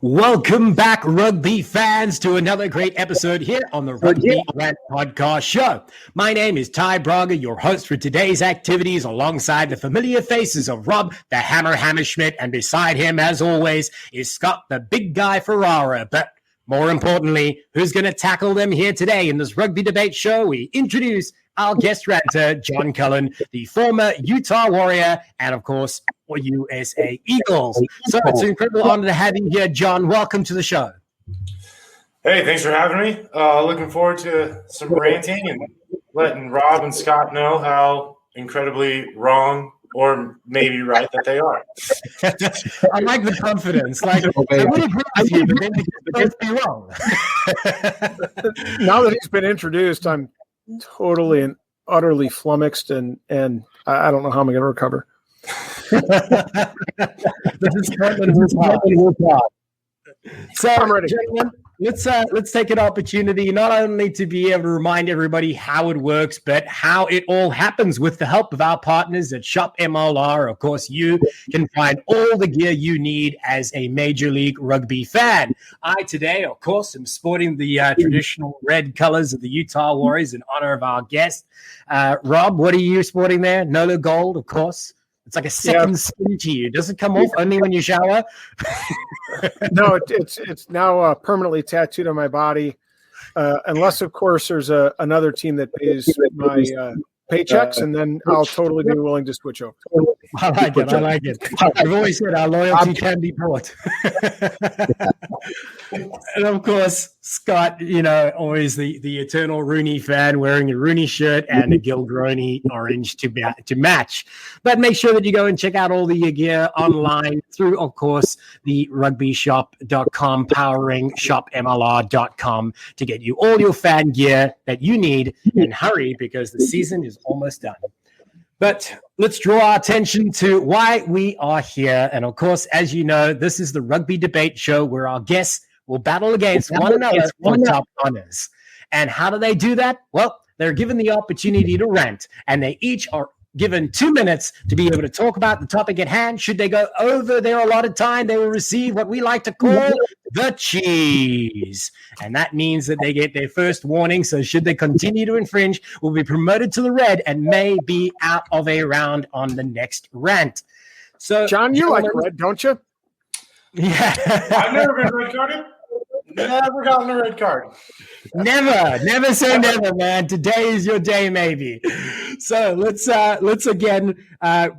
Welcome back, rugby fans, to another great episode here on the Rugby Rant podcast show. My name is Ty Braga, your host for today's activities, alongside the familiar faces of Rob, the Hammer Hammerschmidt, and beside him, as always, is Scott, the big guy Ferrara. But more importantly, who's going to tackle them here today in this rugby debate show? We introduce our guest ranter, John Cullen, the former Utah Warrior, and of course, for USA Eagles. So it's an incredible honor to have you here, John. Welcome to the show. Hey, thanks for having me. Looking forward to some ranting and letting Rob and Scott know how incredibly wrong or maybe right that they are. I like the confidence. Like, I would agree with you, but then they could both be wrong. Now that he's been introduced, I'm totally and utterly flummoxed, and I don't know how I'm going to recover. So, I'm ready. Gentlemen, let's take an opportunity not only to be able to remind everybody how it works, but how it all happens with the help of our partners at Shop MLR. Of course, you can find all the gear you need as a Major League Rugby fan. I today, of course, am sporting the traditional red colors of the Utah Warriors in honor of our guest. Rob, what are you sporting there? NOLA gold, of course. It's like a second skin to you. Does it come off only when you shower? No, it's now permanently tattooed on my body, unless, of course, there's another team that pays my paychecks, and then I'll totally be willing to switch over. I like it. I've always said our loyalty can be bought. And of course, Scott, always the eternal Rooney fan, wearing a Rooney shirt and a Gilgroni orange to match. But make sure that you go and check out all the gear online through, of course, the rugbyshop.com, powering shopmlr.com to get you all your fan gear that you need, and hurry because the season is almost done. But let's draw our attention to why we are here. And of course, as you know, this is the Rugby Debate Show where our guests will battle against one another for top honors. And how do they do that? Well, they're given the opportunity to rant, and they each are given 2 minutes to be able to talk about the topic at hand. Should they go over their allotted time, they will receive what we like to call the cheese. And that means that they get their first warning. So should they continue to infringe, will be promoted to the red and may be out of a round on the next rant. So, John, you like red, don't you? Yeah. I've never been red carded. Never gotten a red card. Never say never, man. Today is your day, maybe. So let's again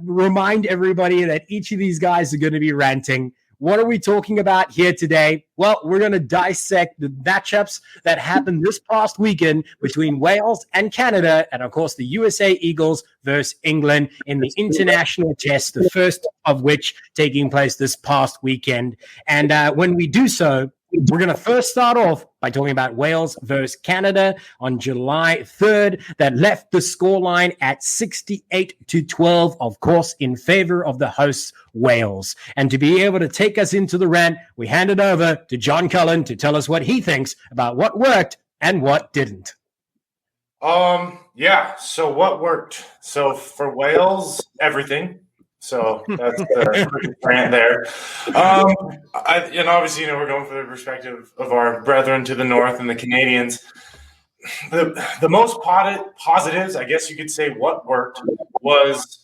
remind everybody that each of these guys are going to be ranting. What are we talking about here today? Well, we're going to dissect the matchups that happened this past weekend between Wales and Canada, and of course the USA Eagles versus England in the international test, the first of which taking place this past weekend. And when we do so, we're going to first start off by talking about Wales versus Canada on July 3rd that left the scoreline at 68-12, of course, in favor of the hosts, Wales. And to be able to take us into the rant, we hand it over to John Cullen to tell us what he thinks about what worked and what didn't. So what worked? So for Wales, everything. So that's the rant there. And obviously, we're going for the perspective of our brethren to the north and the Canadians. The most positives, I guess you could say, what worked was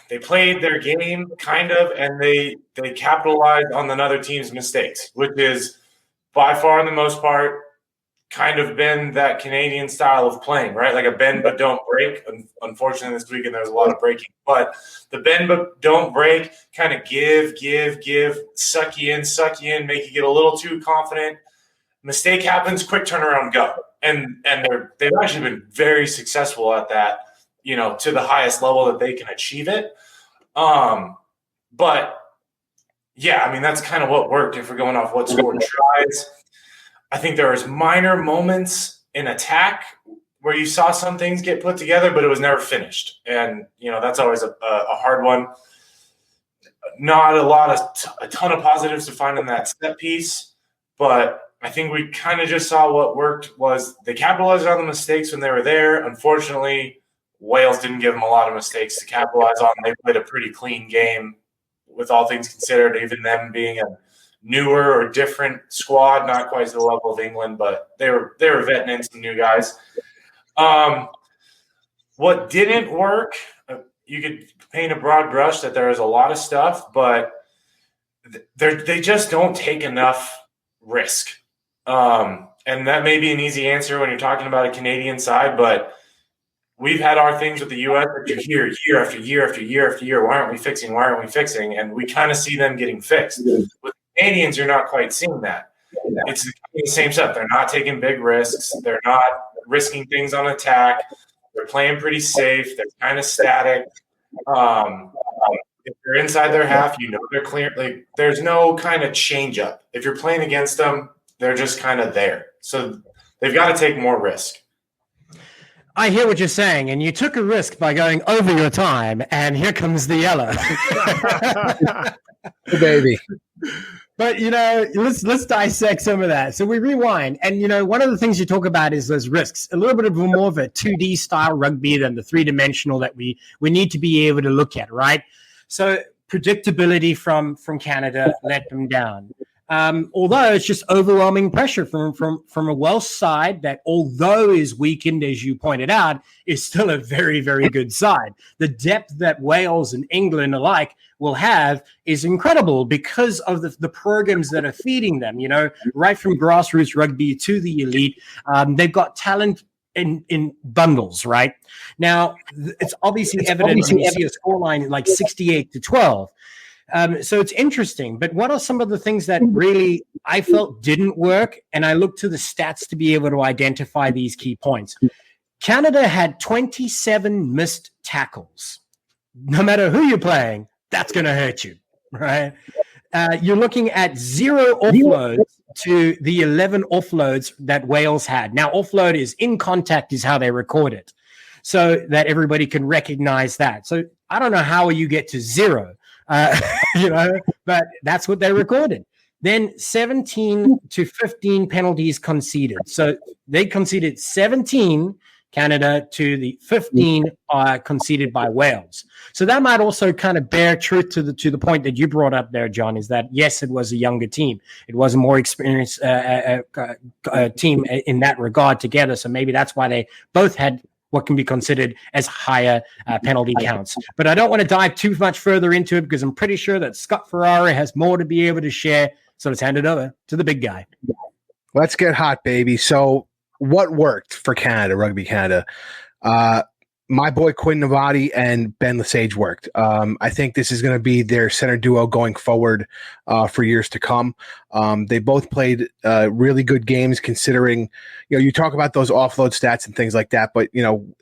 they played their game, kind of, and they capitalized on another team's mistakes, which is by far, in the most part, kind of been that Canadian style of playing, right? Like a bend but don't break. Unfortunately, this weekend there was a lot of breaking, but the bend but don't break, kind of give, suck you in, make you get a little too confident. Mistake happens, quick turnaround, go. And they've actually been very successful at that, to the highest level that they can achieve it. But yeah, that's kind of what worked if we're going off what scored tries. I think there was minor moments in attack where you saw some things get put together, but it was never finished. And, that's always a hard one. Not a ton of positives to find in that set piece, but I think we kind of just saw what worked was they capitalized on the mistakes when they were there. Unfortunately, Wales didn't give them a lot of mistakes to capitalize on. They played a pretty clean game with all things considered, even them being a newer or different squad, not quite to the level of England, but they were vetting in some new guys. What didn't work, you could paint a broad brush that there is a lot of stuff, but they just don't take enough risk. And that may be an easy answer when you're talking about a Canadian side, but we've had our things with the U.S. that you hear year after year after year after year. Why aren't we fixing? Why aren't we fixing? And we kind of see them getting fixed. With Canadians, you're not quite seeing that. It's the same stuff. They're not taking big risks. They're not risking things on attack. They're playing pretty safe. They're kind of static. If they're inside their half, they're clear. Like, there's no kind of change up. If you're playing against them, they're just kind of there. So they've got to take more risk. I hear what you're saying, and you took a risk by going over your time, and here comes the yellow. Baby. But, let's dissect some of that. So we rewind. And, one of the things you talk about is those risks, a little bit of more of a 2D style rugby than the three-dimensional that we need to be able to look at, right? So predictability from Canada let them down. Although it's just overwhelming pressure from a Welsh side that, although is weakened, as you pointed out, is still a very, very good side. The depth that Wales and England alike will have is incredible because of the programs that are feeding them, right from grassroots rugby to the elite. They've got talent in bundles, right? Now, it's obviously evident when you see a scoreline like 68-12. So it's interesting, but what are some of the things that really I felt didn't work? And I looked to the stats to be able to identify these key points. Canada had 27 missed tackles. No matter who you're playing, that's going to hurt you, right? You're looking at 0 offloads to the 11 offloads that Wales had. Now, offload is in contact is how they record it, so that everybody can recognize that. So I don't know how you get to 0. But that's what they recorded. Then 17 to 15 penalties conceded. So they conceded 17, Canada, to the 15 conceded by Wales. So that might also kind of bear truth to the point that you brought up there, John, is that, yes, it was a younger team. It was a more experienced team in that regard together. So maybe that's why they both had what can be considered as higher penalty counts. But I don't want to dive too much further into it because I'm pretty sure that Scott Ferrari has more to be able to share. So let's hand it over to the big guy. Let's get hot, baby. So what worked for Canada, Rugby Canada? My boy Quinn Navati and Ben Lesage worked. I think this is going to be their center duo going forward for years to come. They both played really good games considering, you talk about those offload stats and things like that, but,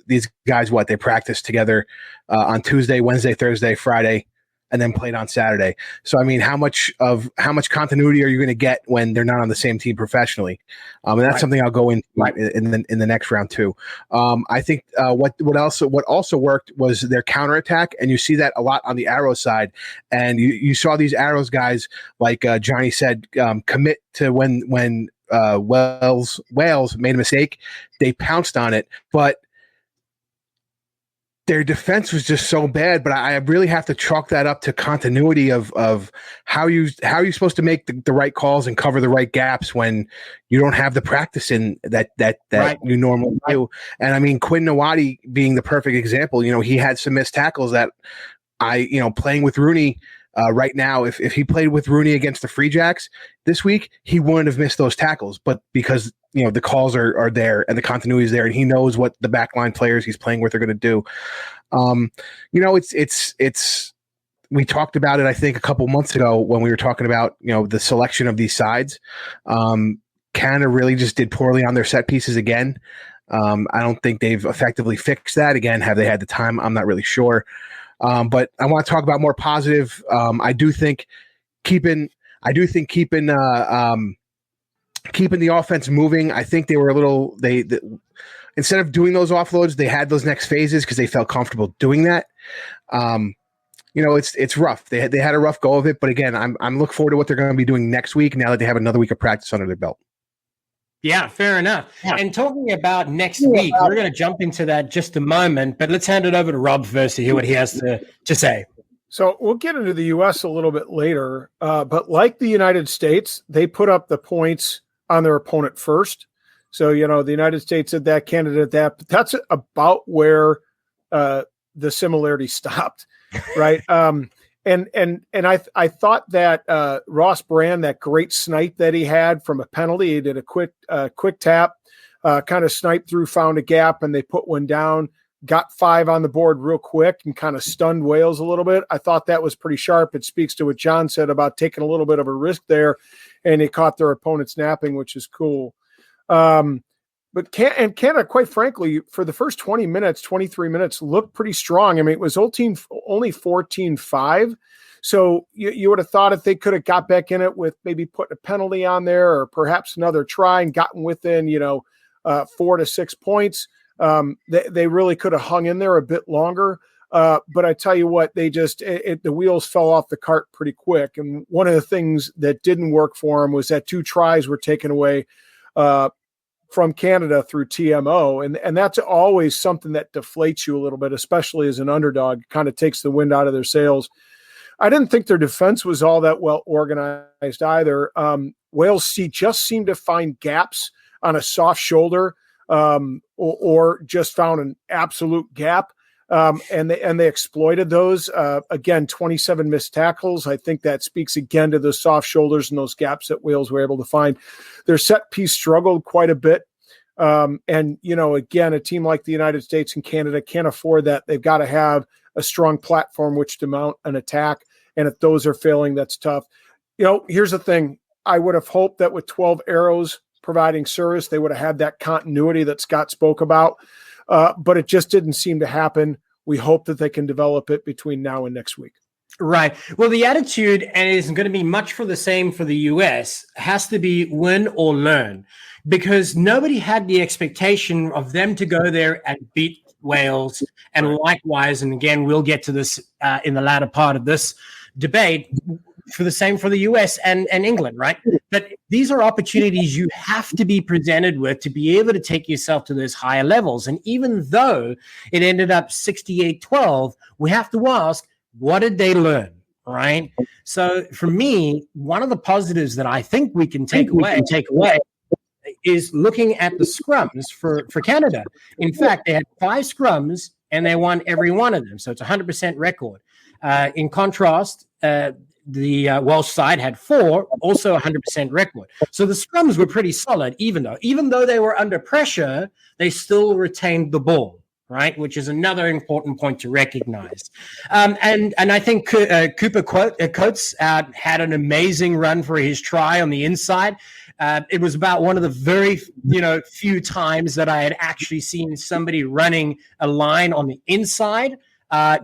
these guys, they practiced together on Tuesday, Wednesday, Thursday, Friday, and then played on Saturday. So, I mean, how much continuity are you going to get when they're not on the same team professionally? And that's something I'll go into in the next round too. I think what also worked was their counterattack, and you see that a lot on the Arrows side. And you saw these Arrows guys, like Johnny said, commit to when Wales made a mistake, they pounced on it, but their defense was just so bad. But I really have to chalk that up to continuity of how you're supposed to make the right calls and cover the right gaps when you don't have the practice in that you normally do. And I mean, Quinn Nawati being the perfect example, he had some missed tackles that playing with Rooney right now, if he played with Rooney against the Free Jacks this week, he wouldn't have missed those tackles. But because the calls are there and the continuity is there, and he knows what the backline players he's playing with are going to do. It's we talked about it, I think, a couple months ago when we were talking about the selection of these sides. Canada really just did poorly on their set pieces again. I don't think they've effectively fixed that. Again, have they had the time? I'm not really sure. But I want to talk about more positive. I do think keeping the offense moving. I think they were a little instead of doing those offloads, they had those next phases because they felt comfortable doing that. It's rough. They had a rough go of it, but again, I'm looking forward to what they're going to be doing next week now that they have another week of practice under their belt. Yeah, fair enough. Yeah. And talking about next week, we're going to jump into that just a moment, but let's hand it over to Rob first to hear what he has to say. So we'll get into the U.S. a little bit later, but like the United States, they put up the points on their opponent first. So, the United States did that, Canada did that, but that's about where the similarity stopped, right? And I thought that Ross Brand, that great snipe that he had from a penalty, he did a quick tap, kind of sniped through, found a gap, and they put one down, got 5 on the board real quick and kind of stunned Wales a little bit. I thought that was pretty sharp. It speaks to what John said about taking a little bit of a risk there, and they caught their opponent snapping, which is cool. But Canada, quite frankly, for the first 23 minutes, looked pretty strong. I mean, it was only 14-5. So you would have thought if they could have got back in it with maybe putting a penalty on there or perhaps another try and gotten within, 4 to 6 points, they really could have hung in there a bit longer. But I tell you what, the wheels fell off the cart pretty quick. And one of the things that didn't work for them was that 2 tries were taken away from Canada through TMO. And that's always something that deflates you a little bit, especially as an underdog, kind of takes the wind out of their sails. I didn't think their defense was all that well organized either. Wales just seemed to find gaps on a soft shoulder or just found an absolute gap. And they exploited those. Again, 27 missed tackles. I think that speaks again to the soft shoulders and those gaps that Wales were able to find. Their set piece struggled quite a bit. And, again, a team like the United States and Canada can't afford that. They've got to have a strong platform which to mount an attack. And if those are failing, that's tough. Here's the thing. I would have hoped that with 12 arrows providing service, they would have had that continuity that Scott spoke about. But it just didn't seem to happen. We hope that they can develop it between now and next week. Right. Well, the attitude, and it isn't going to be much for the same for the US, has to be win or learn, because nobody had the expectation of them to go there and beat Wales. And likewise, and again, we'll get to this in the latter part of this debate, for the same for the US and England, right? But these are opportunities you have to be presented with to be able to take yourself to those higher levels. And even though it ended up 68-12, we have to ask, what did they learn, right? So for me, one of the positives that I think we can take away is looking at the scrums for Canada. In fact, they had 5 scrums and they won every one of them. So it's a 100% record. In contrast, the Welsh side had 4, also 100% record. So the scrums were pretty solid, even though they were under pressure, they still retained the ball, right? Which is another important point to recognize. And I think Cooper Coates had an amazing run for his try on the inside. It was about one of the very few times that I had actually seen somebody running a line on the inside,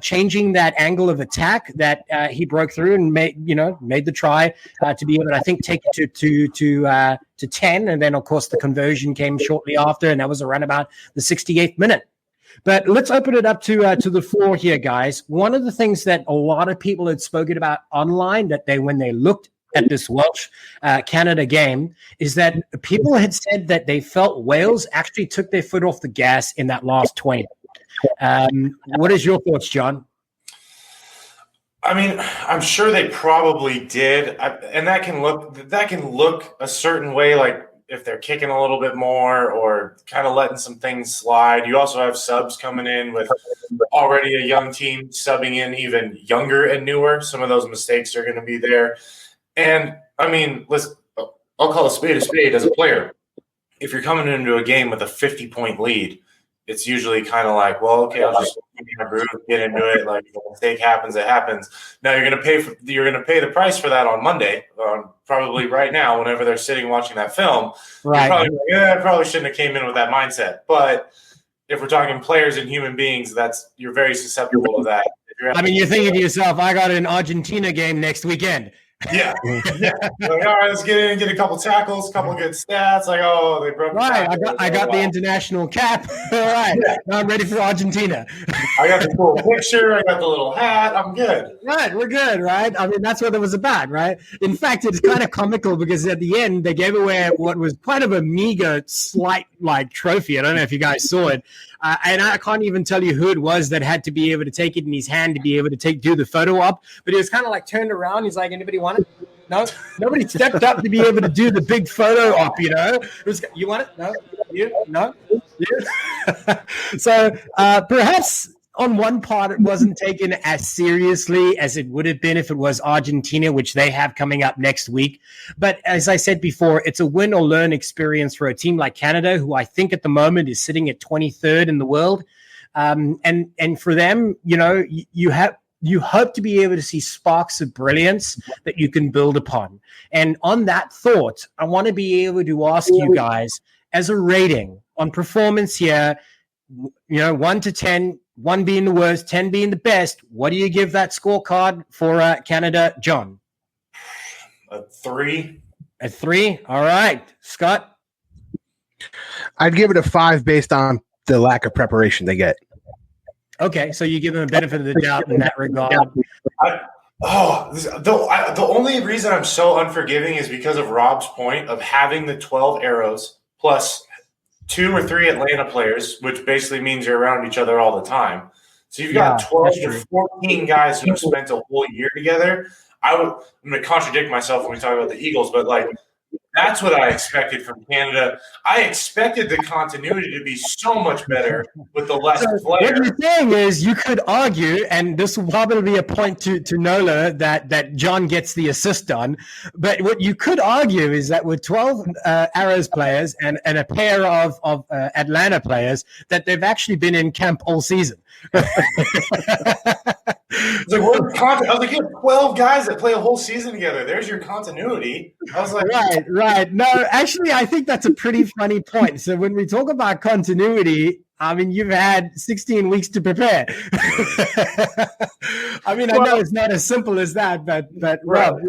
changing that angle of attack that he broke through and made the try to be able to, I think, take it to 10. And then, of course, the conversion came shortly after, and that was around about the 68th minute. But let's open it up to the floor here, guys. One of the things that a lot of people had spoken about online when they looked at this Welsh Canada game is that people had said that they felt Wales actually took their foot off the gas in that last 20. What is your thoughts, John? I mean, I'm sure they probably did, and that can look a certain way, like if they're kicking a little bit more or kind of letting some things slide. You also have subs coming in with already a young team subbing in even younger and newer. Some of those mistakes are going to be there. And I mean, I'll call a spade as a player. If you're coming into a game with a 50-point lead, it's usually kind of like, well, okay, I'll just get into it. Like, if a mistake happens, it happens. Now you're going to pay the price for that on Monday, probably right now, whenever they're sitting watching that film. Right. I probably shouldn't have came in with that mindset. But if we're talking players and human beings, you're very susceptible to that. I mean, you're thinking to yourself, I got an Argentina game next weekend. Yeah. Yeah. Like, all right, let's get in, get a couple tackles, a couple good stats. Like, oh, they broke. Right. I got the international cap. All right. Yeah. Now I'm ready for Argentina. I got the cool picture. I got the little hat. I'm good. Right, we're good, right? I mean, that's what it was about, right? In fact, it's kind of comical because at the end they gave away what was kind of a meager, slight like trophy. I don't know if you guys saw it, and I can't even tell you who it was that had to be able to take it in his hand to be able to do the photo op. But he was kind of like turned around. He's like, "Anybody want it?" No, nobody stepped up to be able to do the big photo op. You know, it was, you want it? No, you, no, you. So perhaps. On one part, it wasn't taken as seriously as it would have been if it was Argentina, which they have coming up next week. But as I said before, it's a win or learn experience for a team like Canada, who I think at the moment is sitting at 23rd in the world. And for them, you know, you hope to be able to see sparks of brilliance that you can build upon. And on that thought, I want to be able to ask you guys as a rating on performance here, you know, 1 to 10, 1 being the worst, 10 being the best. What do you give that scorecard for Canada, John? A 3. A 3? All right. Scott? I'd give it a 5 based on the lack of preparation they get. Okay, so you give them a benefit of the doubt in that regard. The only reason I'm so unforgiving is because of Rob's point of having the 12 arrows plus 2 or 3 Atlanta players, which basically means you're around each other all the time. So you've got 12 to 14 guys who have spent a whole year together. I'm going to contradict myself when we talk about the Eagles, but like that's what I expected from Canada. I expected the continuity to be so much better with the less players. What you're saying is you could argue, and this will probably be a point to NOLA that John gets the assist on, but what you could argue is that with 12 Arrows players and a pair of Atlanta players, that they've actually been in camp all season. It's like, I was like, you have 12 guys that play a whole season together. There's your continuity. I was like, right. No, actually, I think that's a pretty funny point. So when we talk about continuity, I mean, you've had 16 weeks to prepare. I mean, I know it's not as simple as that, but Rob,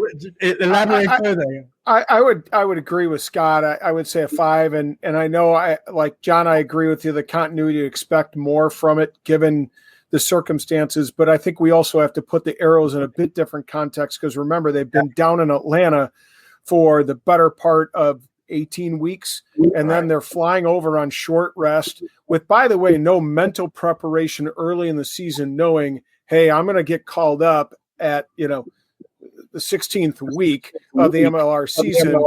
elaborate further. I would agree with Scott. I would say a 5, and I know like John, I agree with you. The continuity, expect more from it given the circumstances, but I think we also have to put the Arrows in a bit different context because remember they've been down in Atlanta for the better part of 18 weeks, and then they're flying over on short rest with, by the way, no mental preparation early in the season, knowing, hey, I'm going to get called up at, you know, the 16th week of the MLR season.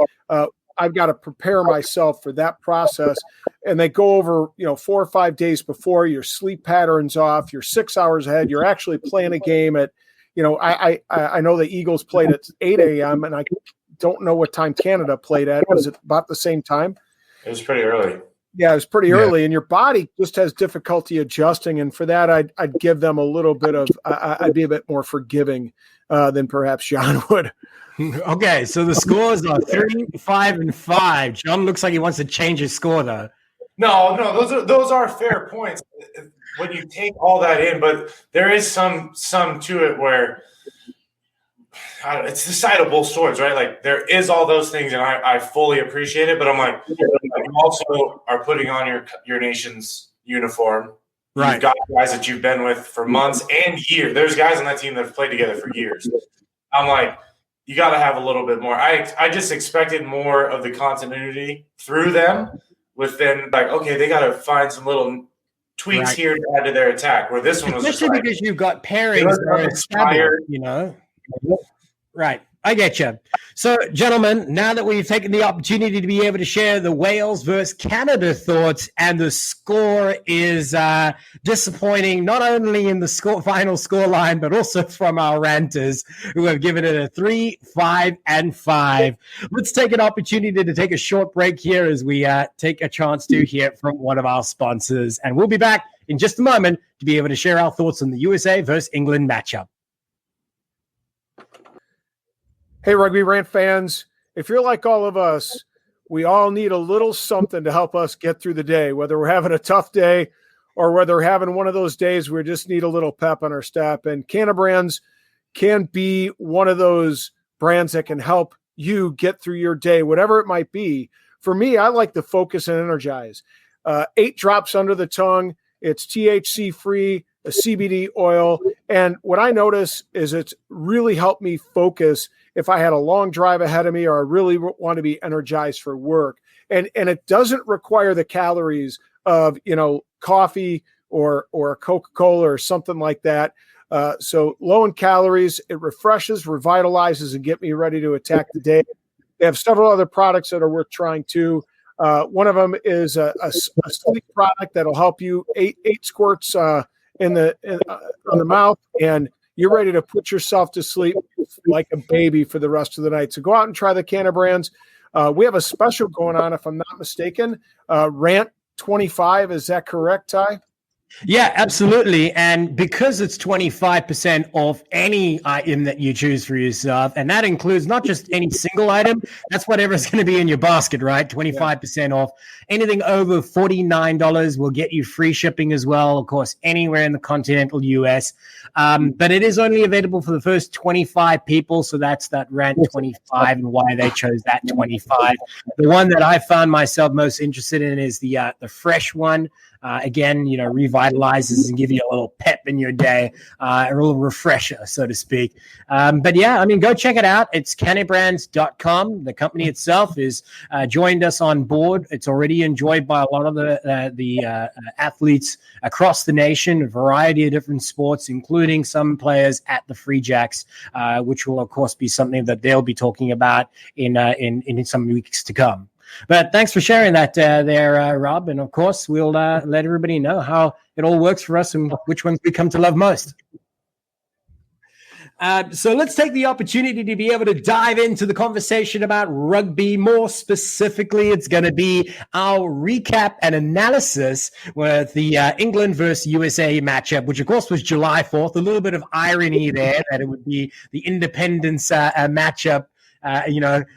I've got to prepare myself for that process. And they go over, you know, 4 or 5 days before, your sleep patterns off, you're 6 hours ahead. You're actually playing a game at, you know, I know the Eagles played at 8 a.m. and I don't know what time Canada played at. Was it about the same time? It was pretty early. Yeah, it was pretty early, and your body just has difficulty adjusting. And for that, I'd give them a little bit of, I'd be a bit more forgiving than perhaps John would. Okay, so the scores are 3, 5, and 5. John looks like he wants to change his score, though. No, those are fair points when you take all that in, but there is some to it where it's the side of both swords, right? Like there is all those things, and I fully appreciate it, but I'm like, you also are putting on your nation's uniform. Right. You've got guys that you've been with for months and years. There's guys on that team that have played together for years. I'm like, you got to have a little bit more. I just expected more of the continuity through them. With then, like, okay, they got to find some little tweaks here to add to their attack. Where this one was especially because you've got pairings that are inspired, you know. Right, I get you. So, gentlemen, now that we've taken the opportunity to be able to share the Wales versus Canada thoughts, and the score is disappointing, not only in the final score line, but also from our ranters who have given it a 3, 5, and 5. Let's take an opportunity to take a short break here as we take a chance to hear from one of our sponsors. And we'll be back in just a moment to be able to share our thoughts on the USA versus England matchup. Hey, Rugby Rant fans, if you're like all of us, we all need a little something to help us get through the day, whether we're having a tough day or whether we're having one of those days where we just need a little pep on our step. And Canada Brands can be one of those brands that can help you get through your day, whatever it might be. For me, I like the Focus and Energize. 8 drops under the tongue. It's THC free, a CBD oil. And what I notice is it's really helped me focus if I had a long drive ahead of me or I really want to be energized for work. And it doesn't require the calories of, coffee or Coca-Cola or something like that. So low in calories, it refreshes, revitalizes, and get me ready to attack the day. They have several other products that are worth trying too. One of them is a sleep product that'll help you 8 squirts on the mouth, and you're ready to put yourself to sleep like a baby for the rest of the night. So go out and try the Canada brands. We have a special going on, if I'm not mistaken. Rant 25, is that correct, Ty? Yeah, absolutely. And because it's 25% off any item that you choose for yourself, and that includes not just any single item, that's whatever's going to be in your basket, right? 25% off. Anything over $49 will get you free shipping as well, of course, anywhere in the continental US. But it is only available for the first 25 people. So that's that Rant 25 and why they chose that 25. The one that I found myself most interested in is the fresh one. Again, revitalizes and give you a little pep in your day, a little refresher, so to speak. But yeah, I mean, go check it out. It's cannabrands.com. The company itself is joined us on board. It's already enjoyed by a lot of the athletes across the nation, a variety of different sports, including some players at the Free Jacks, which will, of course, be something that they'll be talking about in some weeks to come. But thanks for sharing that there, Rob. And, of course, we'll let everybody know how it all works for us and which ones we come to love most. So let's take the opportunity to be able to dive into the conversation about rugby. More specifically, it's going to be our recap and analysis with the England versus USA matchup, which, of course, was July 4th. A little bit of irony there that it would be the independence matchup.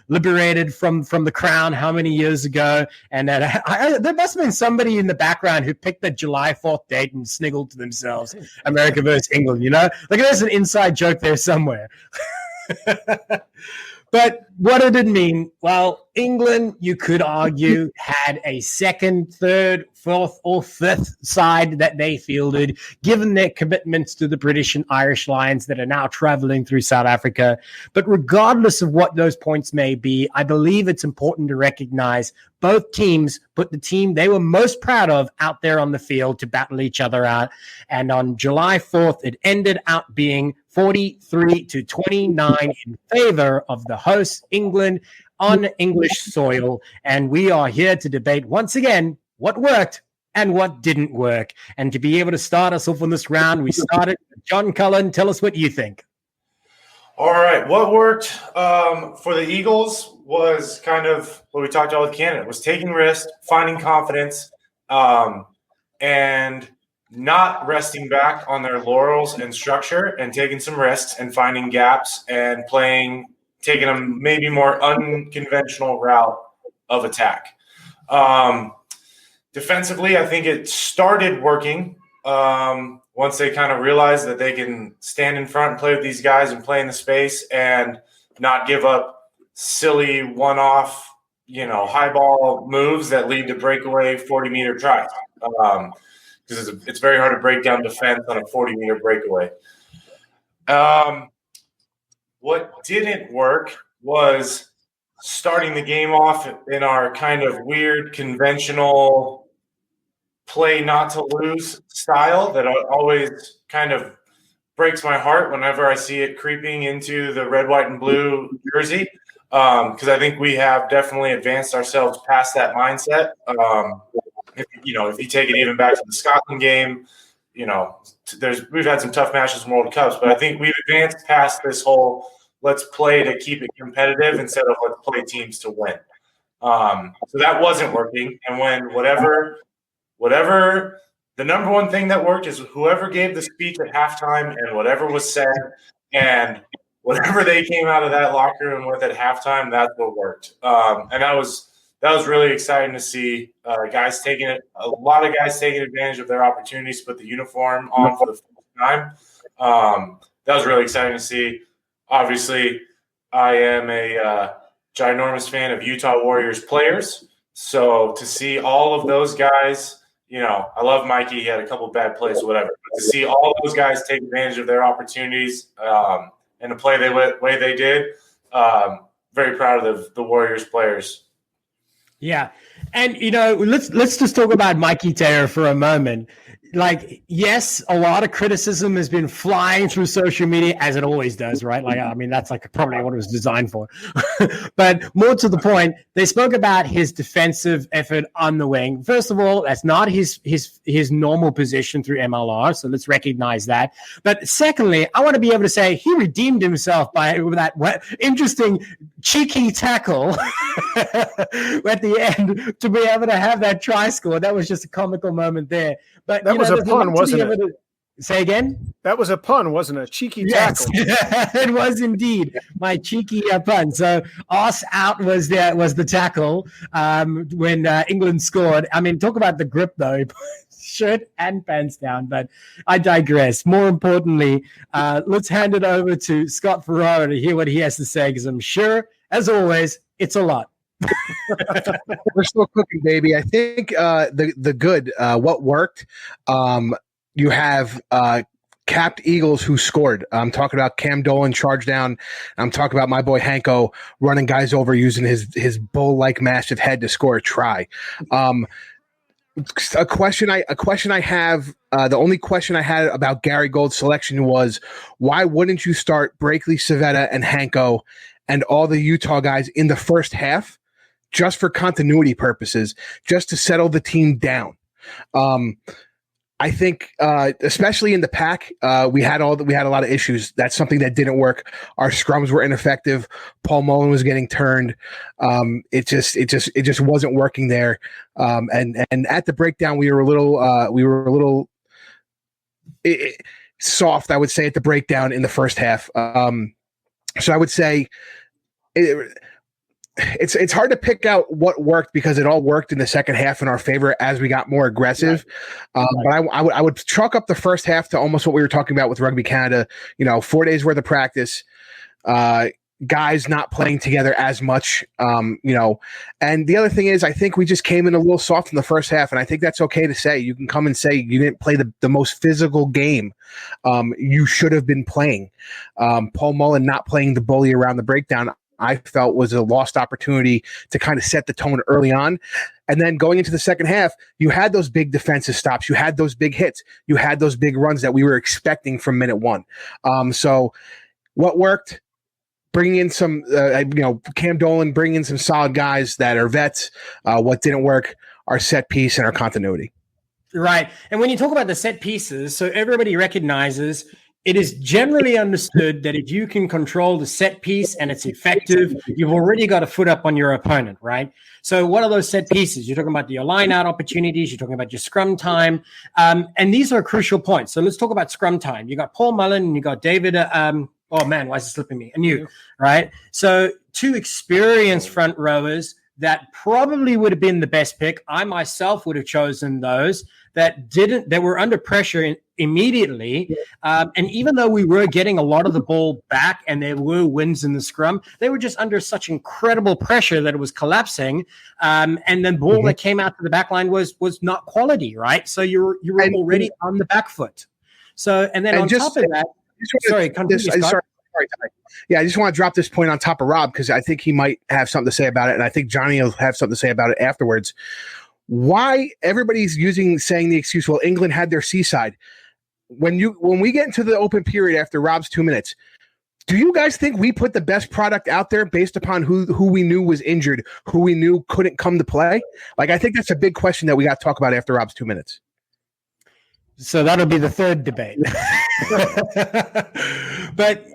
Liberated from the crown how many years ago? And that there must have been somebody in the background who picked the July 4th date and sniggled to themselves, America versus England, Like there's an inside joke there somewhere. But what did it mean? Well, England, you could argue, had a second, third, fourth, or fifth side that they fielded, given their commitments to the British and Irish Lions that are now traveling through South Africa. But regardless of what those points may be, I believe it's important to recognize both teams put the team they were most proud of out there on the field to battle each other out. And on July 4th, it ended out being 43-29 in favor of the host, England, on English soil. And we are here to debate once again what worked and what didn't work. And to be able to start us off on this round, we started with John Cullen. Tell us what you think. All right. What worked for the Eagles was kind of what we talked about with Canada, was taking risks, finding confidence, and not resting back on their laurels and structure and taking some risks and finding gaps and taking a maybe more unconventional route of attack. Defensively, I think it started working once they kind of realized that they can stand in front and play with these guys and play in the space and not give up silly one-off, high ball moves that lead to breakaway 40-meter tries. Because it's very hard to break down defense on a 40-meter breakaway. What didn't work was starting the game off in our kind of weird conventional play not to lose style that always kind of breaks my heart whenever I see it creeping into the red, white, and blue jersey. Because I think we have definitely advanced ourselves past that mindset. If you take it even back to the Scotland game, we've had some tough matches in World Cups, but I think we've advanced past this whole let's play to keep it competitive instead of let's play teams to win. So that wasn't working. And when whatever the number one thing that worked is whoever gave the speech at halftime and whatever was said and whatever they came out of that locker room with at halftime, that's what worked. And that was really exciting to see a lot of guys taking advantage of their opportunities to put the uniform on for the first time. That was really exciting to see. Obviously, I am a ginormous fan of Utah Warriors players. So to see all of those guys, I love Mikey. He had a couple bad plays or whatever. But to see all those guys take advantage of their opportunities and to play the way they did, very proud of the Warriors players. Yeah. And, let's just talk about Mikey Taylor for a moment. Like, yes, a lot of criticism has been flying through social media, as it always does, right? Like, I mean, that's like probably what it was designed for. But more to the point, they spoke about his defensive effort on the wing. First of all, that's not his normal position through MLR, so let's recognize that. But secondly, I want to be able to say he redeemed himself by that interesting cheeky tackle at the end to be able to have that try score. That was just a comical moment there. But that was a pun, wasn't it? Say again? That was a pun, wasn't it? A cheeky tackle. Yes, it was indeed my cheeky pun. So us out was the tackle when England scored. I mean, talk about the grip though. Shirt and pants down, but I digress. More importantly, let's hand it over to Scott Ferraro to hear what he has to say, because I'm sure, as always, it's a lot. We're still cooking, baby. I think the good, what worked, you have capped Eagles who scored. I'm talking about Cam Dolan charge down. I'm talking about my boy Hanko running guys over using his bull-like massive head to score a try. A question I have, the only question I had about Gary Gold's selection was, why wouldn't you start Breakley, Savetta, and Hanko and all the Utah guys in the first half, just for continuity purposes, just to settle the team down? I think, especially in the pack, we had a lot of issues. That's something that didn't work. Our scrums were ineffective. Paul Mullen was getting turned. It just wasn't working there. And at the breakdown, we were a little soft, I would say, at the breakdown in the first half. So I would say it's hard to pick out what worked, because it all worked in the second half in our favor as we got more aggressive. Right. But I would chalk up the first half to almost what we were talking about with Rugby Canada. 4 days worth of practice, guys not playing together as much. And the other thing is, I think we just came in a little soft in the first half, and I think that's okay to say. You can come and say you didn't play the most physical game you should have been playing. Paul Mullen not playing the bully around the breakdown, I felt was a lost opportunity to kind of set the tone early on. And then going into the second half, you had those big defensive stops. You had those big hits. You had those big runs that we were expecting from minute one. So what worked? Bringing in some, Cam Dolan, bringing in some solid guys that are vets. What didn't work? Our set piece and our continuity. Right. And when you talk about the set pieces, so everybody recognizes it is generally understood that if you can control the set piece and it's effective, you've already got a foot up on your opponent, right? So what are those set pieces? You're talking about your line-out opportunities. You're talking about your scrum time. And these are crucial points. So let's talk about scrum time. You got Paul Mullen and you got David. Oh, man, why is it slipping me? And you, right? So two experienced front rowers that probably would have been the best pick. I myself would have chosen those that were under pressure immediately. And even though we were getting a lot of the ball back and there were wins in the scrum, they were just under such incredible pressure that it was collapsing. And then ball that came out to the back line was not quality, right? So you were already on the back foot. So, and then on top of that, sorry, yeah, I just want to drop this point on top of Rob, because I think he might have something to say about it, and I think Johnny will have something to say about it afterwards. Why everybody's saying the excuse, well, England had their seaside. When we get into the open period after Rob's 2 minutes, do you guys think we put the best product out there based upon who we knew was injured, who we knew couldn't come to play? Like, I think that's a big question that we got to talk about after Rob's 2 minutes. So that'll be the third debate. But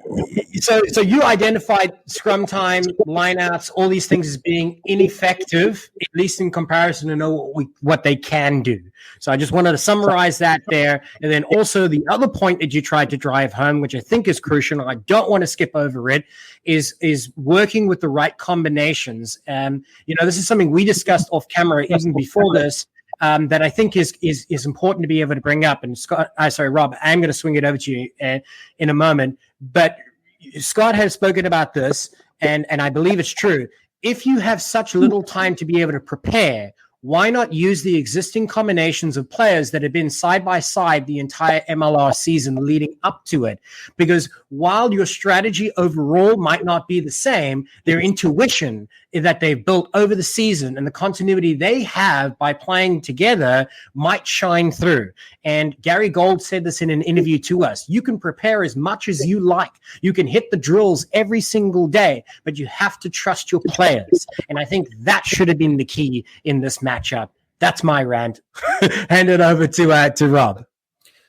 so you identified scrum time, lineouts, all these things as being ineffective, at least in comparison to know what they can do. So I just wanted to summarize that there. And then also the other point that you tried to drive home, which I think is crucial, and I don't want to skip over it, is working with the right combinations. This is something we discussed off camera even before this. That I think is important to be able to bring up. And Rob, I'm going to swing it over to you in a moment. But Scott has spoken about this, and I believe it's true. If you have such little time to be able to prepare, why not use the existing combinations of players that have been side by side the entire MLR season leading up to it? Because while your strategy overall might not be the same, their intuition that they've built over the season and the continuity they have by playing together might shine through. And Gary Gold said this in an interview to us. You can prepare as much as you like. You can hit the drills every single day, but you have to trust your players. And I think that should have been the key in this matchup. That's my rant. Hand it over to Rob.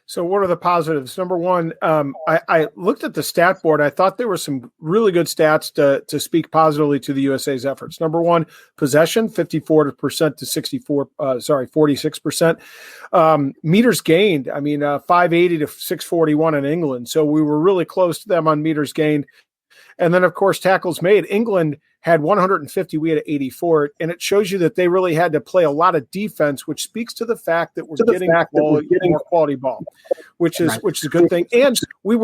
So what are the positives? Number one, I looked at the stat board. I thought there were some really good stats to speak positively to the USA's efforts. Number one, possession, 54% to 46%. Meters gained, 580 to 641 in England. So we were really close to them on meters gained. And then, of course, tackles made. England had 150, we had 84, and it shows you that they really had to play a lot of defense, which speaks to the fact that we're getting more quality ball, which is a good thing. And it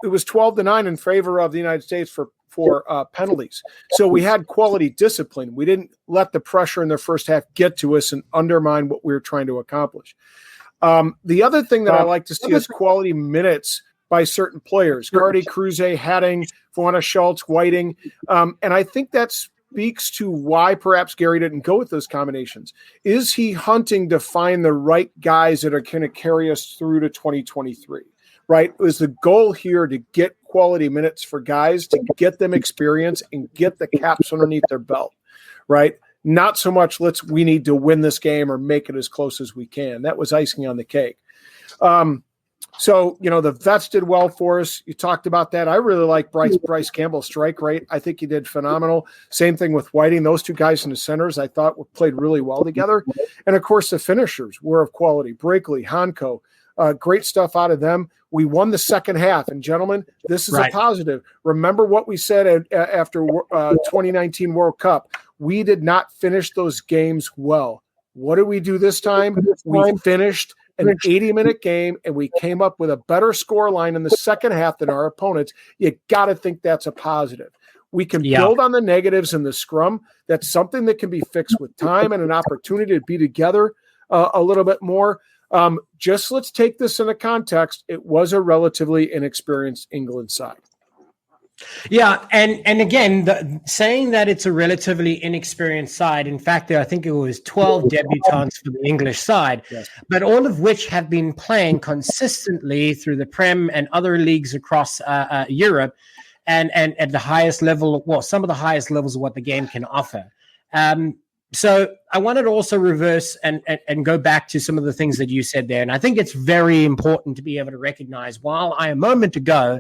was 12-9 in favor of the United States for penalties. So we had quality discipline. We didn't let the pressure in the first half get to us and undermine what we were trying to accomplish. The other thing that I like to see is quality minutes by certain players, Cardi, Cruze, Hadding, Fauna, Schultz, Whiting. And I think that speaks to why perhaps Gary didn't go with those combinations. Is he hunting to find the right guys that are going to carry us through to 2023, right? Was the goal here to get quality minutes for guys, to get them experience and get the caps underneath their belt, right? Not so much we need to win this game or make it as close as we can. That was icing on the cake. So, the vets did well for us. You talked about that. I really like Bryce Campbell's strike rate. I think he did phenomenal. Same thing with Whiting. Those two guys in the centers, I thought played really well together. And, of course, the finishers were of quality. Brakely, Hanko, great stuff out of them. We won the second half. And, gentlemen, this is a positive. Remember what we said after 2019 World Cup. We did not finish those games well. What did we do this time? We finished an 80-minute game, and we came up with a better score line in the second half than our opponents. You got to think that's a positive. We can build on the negatives in the scrum. That's something that can be fixed with time and an opportunity to be together a little bit more. Just let's take this into context. It was a relatively inexperienced England side. Yeah, and again, saying that it's a relatively inexperienced side, in fact, I think it was 12 debutants for the English side, but all of which have been playing consistently through the Prem and other leagues across Europe and at the highest level, some of the highest levels of what the game can offer. So I wanted to also reverse and go back to some of the things that you said there, and I think it's very important to be able to recognize, while I a moment ago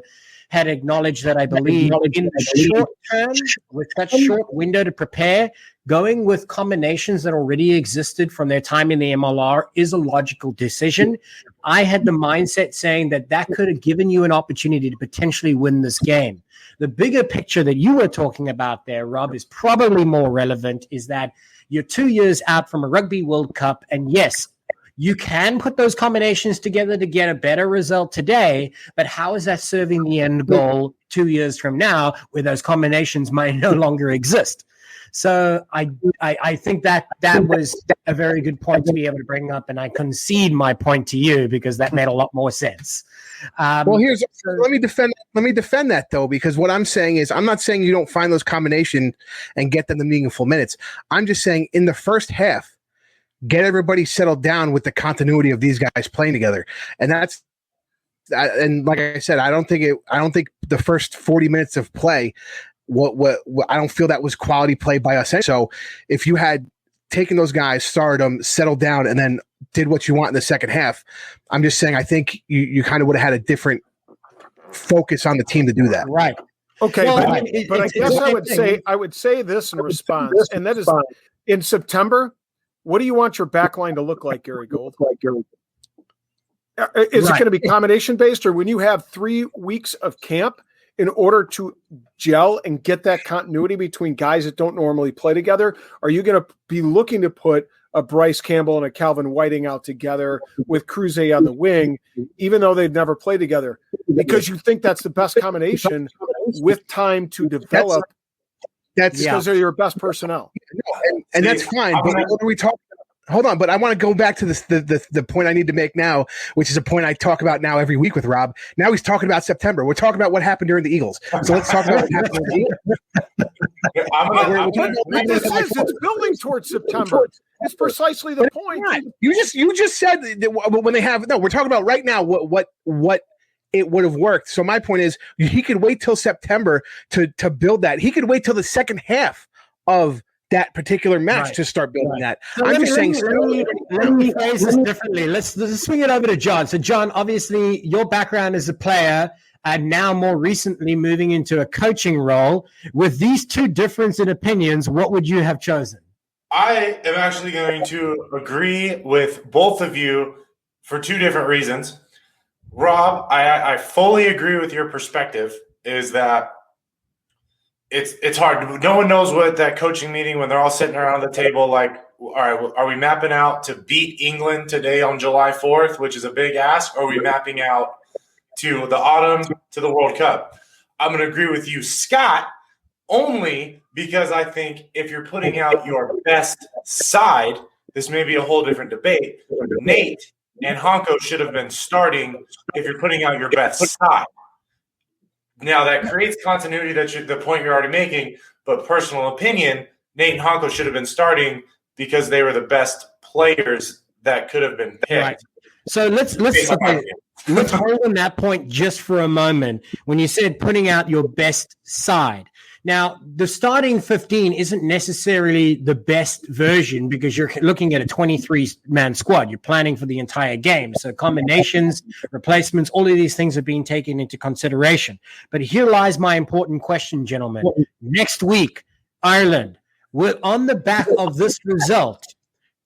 had acknowledged that I believe in the short term, with that short window to prepare, going with combinations that already existed from their time in the MLR is a logical decision. I had the mindset saying that could have given you an opportunity to potentially win this game. The bigger picture that you were talking about there, Rob, is probably more relevant, is that you're 2 years out from a Rugby World Cup, and yes, you can put those combinations together to get a better result today, but how is that serving the end goal 2 years from now where those combinations might no longer exist? So I think that was a very good point to be able to bring up, and I concede my point to you because that made a lot more sense. Let me defend that though, because what I'm saying is I'm not saying you don't find those combinations and get them the meaningful minutes. I'm just saying in the first half, get everybody settled down with the continuity of these guys playing together. And and like I said, I don't think the first 40 minutes of play, what I don't feel that was quality play by us. So if you had taken those guys, started them, settled down, and then did what you want in the second half, I'm just saying, I think you kind of would have had a different focus on the team to do that. Right. Okay. But I guess I would say this in response, and that is in September, what do you want your backline to look like, Gary Gold? Is it going to be combination based, or when you have 3 weeks of camp in order to gel and get that continuity between guys that don't normally play together? Are you going to be looking to put a Bryce Campbell and a Calvin Whiting out together with Cruze on the wing, even though they've never played together, because you think that's the best combination with time to develop That's because they're your best personnel. and that's fine. But what are we talking? Hold on, but I want to go back to this the point I need to make now, which is a point I talk about now every week with Rob. Now he's talking about September. We're talking about what happened during the Eagles. So let's talk about what happened during the Eagles. It's building towards September. It's precisely the point. You just said that when they have we're talking about right now what it would have worked. So my point is he could wait till September to build that. He could wait till the second half of that particular match to start building that. So I'm just saying. Let me phrase this differently. Let's swing it over to John. So, John, obviously, your background as a player and now more recently moving into a coaching role. With these two difference in opinions, what would you have chosen? I am actually going to agree with both of you for two different reasons. Rob, I fully agree with your perspective, is that it's hard. No one knows what that coaching meeting, when they're all sitting around the table, like, all right, are we mapping out to beat England today on July 4th, which is a big ask? Or are we mapping out to the autumn, to the World Cup? I'm going to agree with you, Scott, only because I think if you're putting out your best side, this may be a whole different debate. Nate and Honko should have been starting if you're putting out your best side. Now, that creates continuity, the point you're already making, but personal opinion, Nate and Honko should have been starting because they were the best players that could have been picked. Right. So let's hold on that point just for a moment. When you said putting out your best side. Now, the starting 15 isn't necessarily the best version because you're looking at a 23-man squad. You're planning for the entire game. So combinations, replacements, all of these things are being taken into consideration. But here lies my important question, gentlemen. Next week, Ireland, we're on the back of this result.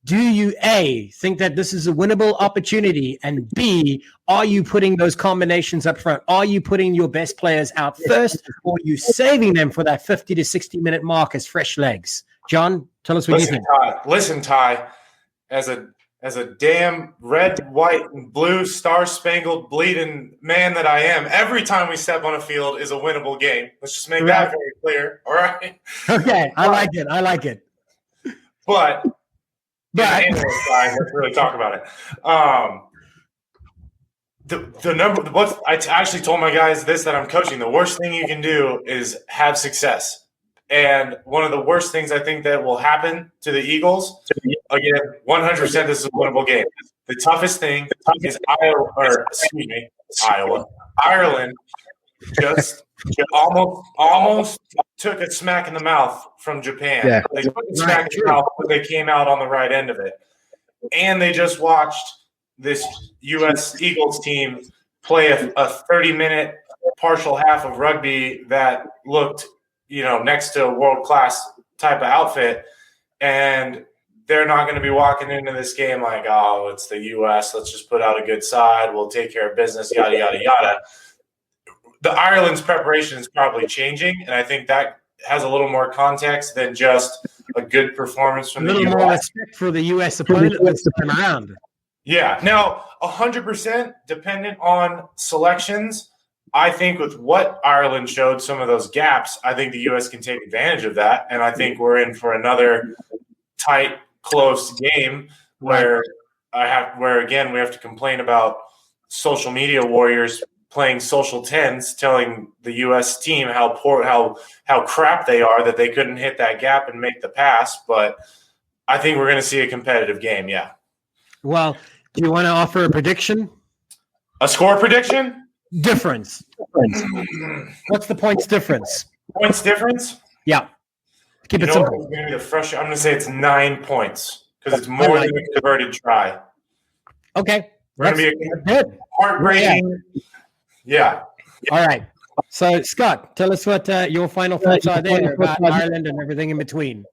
Do you, A, think that this is a winnable opportunity? And B, are you putting those combinations up front? Are you putting your best players out first? Or are you saving them for that 50 to 60-minute mark as fresh legs? John, tell us what you think. Listen, Ty, as a damn red, white, and blue, star-spangled, bleeding man that I am, every time we step on a field is a winnable game. Let's just make that very clear, all right? Okay, I like it. But let's really talk about it. The number. I actually told my guys this, that I'm coaching. The worst thing you can do is have success, and one of the worst things I think that will happen to the Eagles, again, 100%, this is a winnable game. The toughest thing is Ireland just almost took a smack in the mouth from Japan. Yeah. They took a smack in the mouth, but they came out on the right end of it. And they just watched this U.S. Eagles team play a 30-minute partial half of rugby that looked, next to a world-class type of outfit. And they're not going to be walking into this game like, oh, it's the U.S. Let's just put out a good side. We'll take care of business, yada, yada, yada. The Ireland's preparation is probably changing, and I think that has a little more context than just a good performance from the U.S. A little more respect for the U.S. opponent this time around. Yeah. Now, 100% dependent on selections. I think with what Ireland showed, some of those gaps, I think the U.S. can take advantage of that, and I think we're in for another tight, close game where again we have to complain about social media warriors playing social tens, telling the U.S. team how crap they are that they couldn't hit that gap and make the pass. But I think we're going to see a competitive game. Yeah. Well, do you want to offer a prediction? A score prediction? Difference. What's the points difference? Points difference? Yeah. Keep it simple. I'm going to say it's 9 points because it's more than a converted try. Okay. We're going to be a heartbreaking. Yeah. All right. So, Scott, tell us what your final thoughts are there about Ireland and everything in between.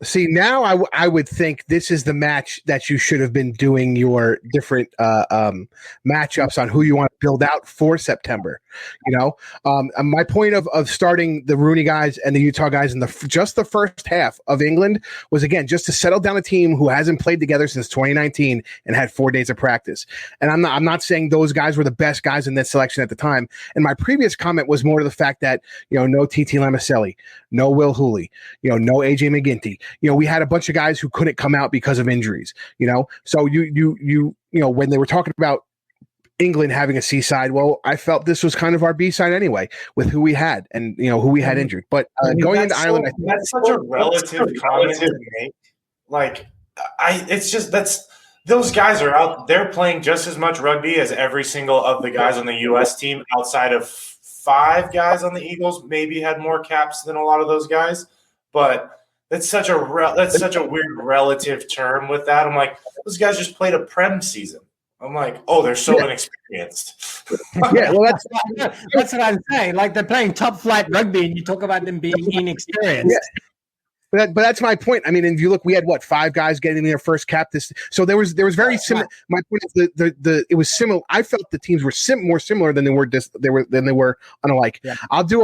See, now I would think this is the match that you should have been doing your different matchups on who you want to build out for September. My point of starting the Rooney guys and the Utah guys in just the first half of England was, again, just to settle down a team who hasn't played together since 2019 and had 4 days of practice. And I'm not saying those guys were the best guys in this selection at the time. And my previous comment was more to the fact that, no TT Lamaselli, no Will Hooley, no AJ McGinty. We had a bunch of guys who couldn't come out because of injuries, So when they were talking about England having a C side, well, I felt this was kind of our B side anyway, with who we had and who we had injured. But going into Ireland, that's such a relative comment to make. Like, those guys are out. They're playing just as much rugby as every single of the guys on the U.S. team, outside of 5 guys on the Eagles. Maybe had more caps than a lot of those guys, but. That's such a weird relative term with that. I'm like, those guys just played a Prem season. I'm like, oh, they're so inexperienced. Yeah, well, that's what I'm saying. Like, they're playing top flight rugby, and you talk about them being inexperienced. Yeah. But that's my point. I mean, if you look, we had 5 guys getting their first cap. So there was very similar. My point is it was similar. I felt the teams were more similar than they were unlike. Yeah. I'll do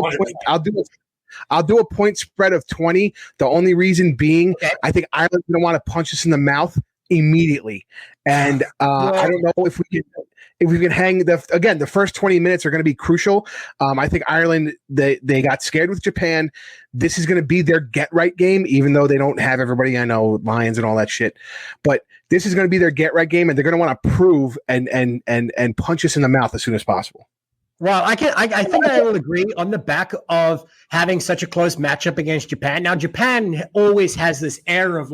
a point spread of 20. The only reason being, I think Ireland's going to want to punch us in the mouth immediately. And I don't know if we can hang the first 20 minutes are going to be crucial. I think Ireland, they got scared with Japan. This is going to be their get right game, even though they don't have everybody. I know Lions and all that shit, but this is going to be their get right game, and they're going to want to prove and punch us in the mouth as soon as possible. Well, I think I will agree on the back of having such a close matchup against Japan. Now, Japan always has this air of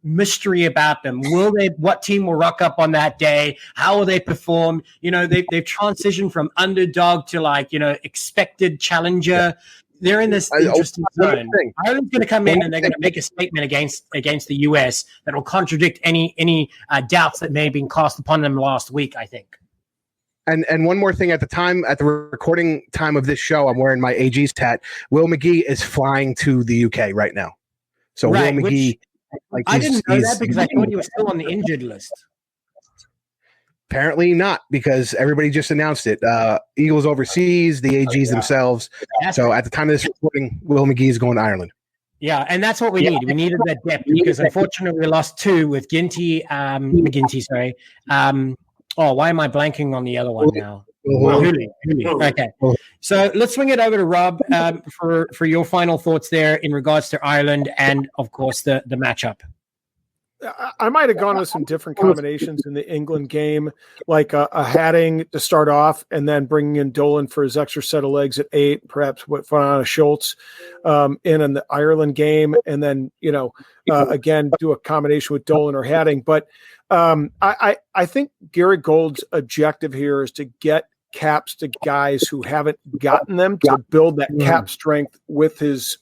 mystery about them. What team will rock up on that day? How will they perform? They've transitioned from underdog to expected challenger. They're in this interesting zone. Ireland's going to come in and they're going to make a statement against the US that will contradict any doubts that may have been cast upon them last week, I think. And one more thing, at the recording time of this show, I'm wearing my AG's tat. Will McGee is flying to the UK right now. So right, Will McGee, I didn't know that because I thought you were still on the injured list. Apparently not, because everybody just announced it. Eagles overseas, the AGs themselves. So at the time of this recording, Will McGee is going to Ireland. Yeah, and that's what we need. We needed that depth because unfortunately we lost 2 with McGinty. Sorry. Why am I blanking on the other one now? Hooley. Okay. So let's swing it over to Rob for your final thoughts there in regards to Ireland and, of course, the matchup. I might have gone with some different combinations in the England game, like a Hatting to start off and then bringing in Dolan for his extra set of legs at 8, perhaps with Fernando Schultz in the Ireland game, and then, again, do a combination with Dolan or Hatting. But I think Gary Gould's objective here is to get caps to guys who haven't gotten them, to build that cap strength with his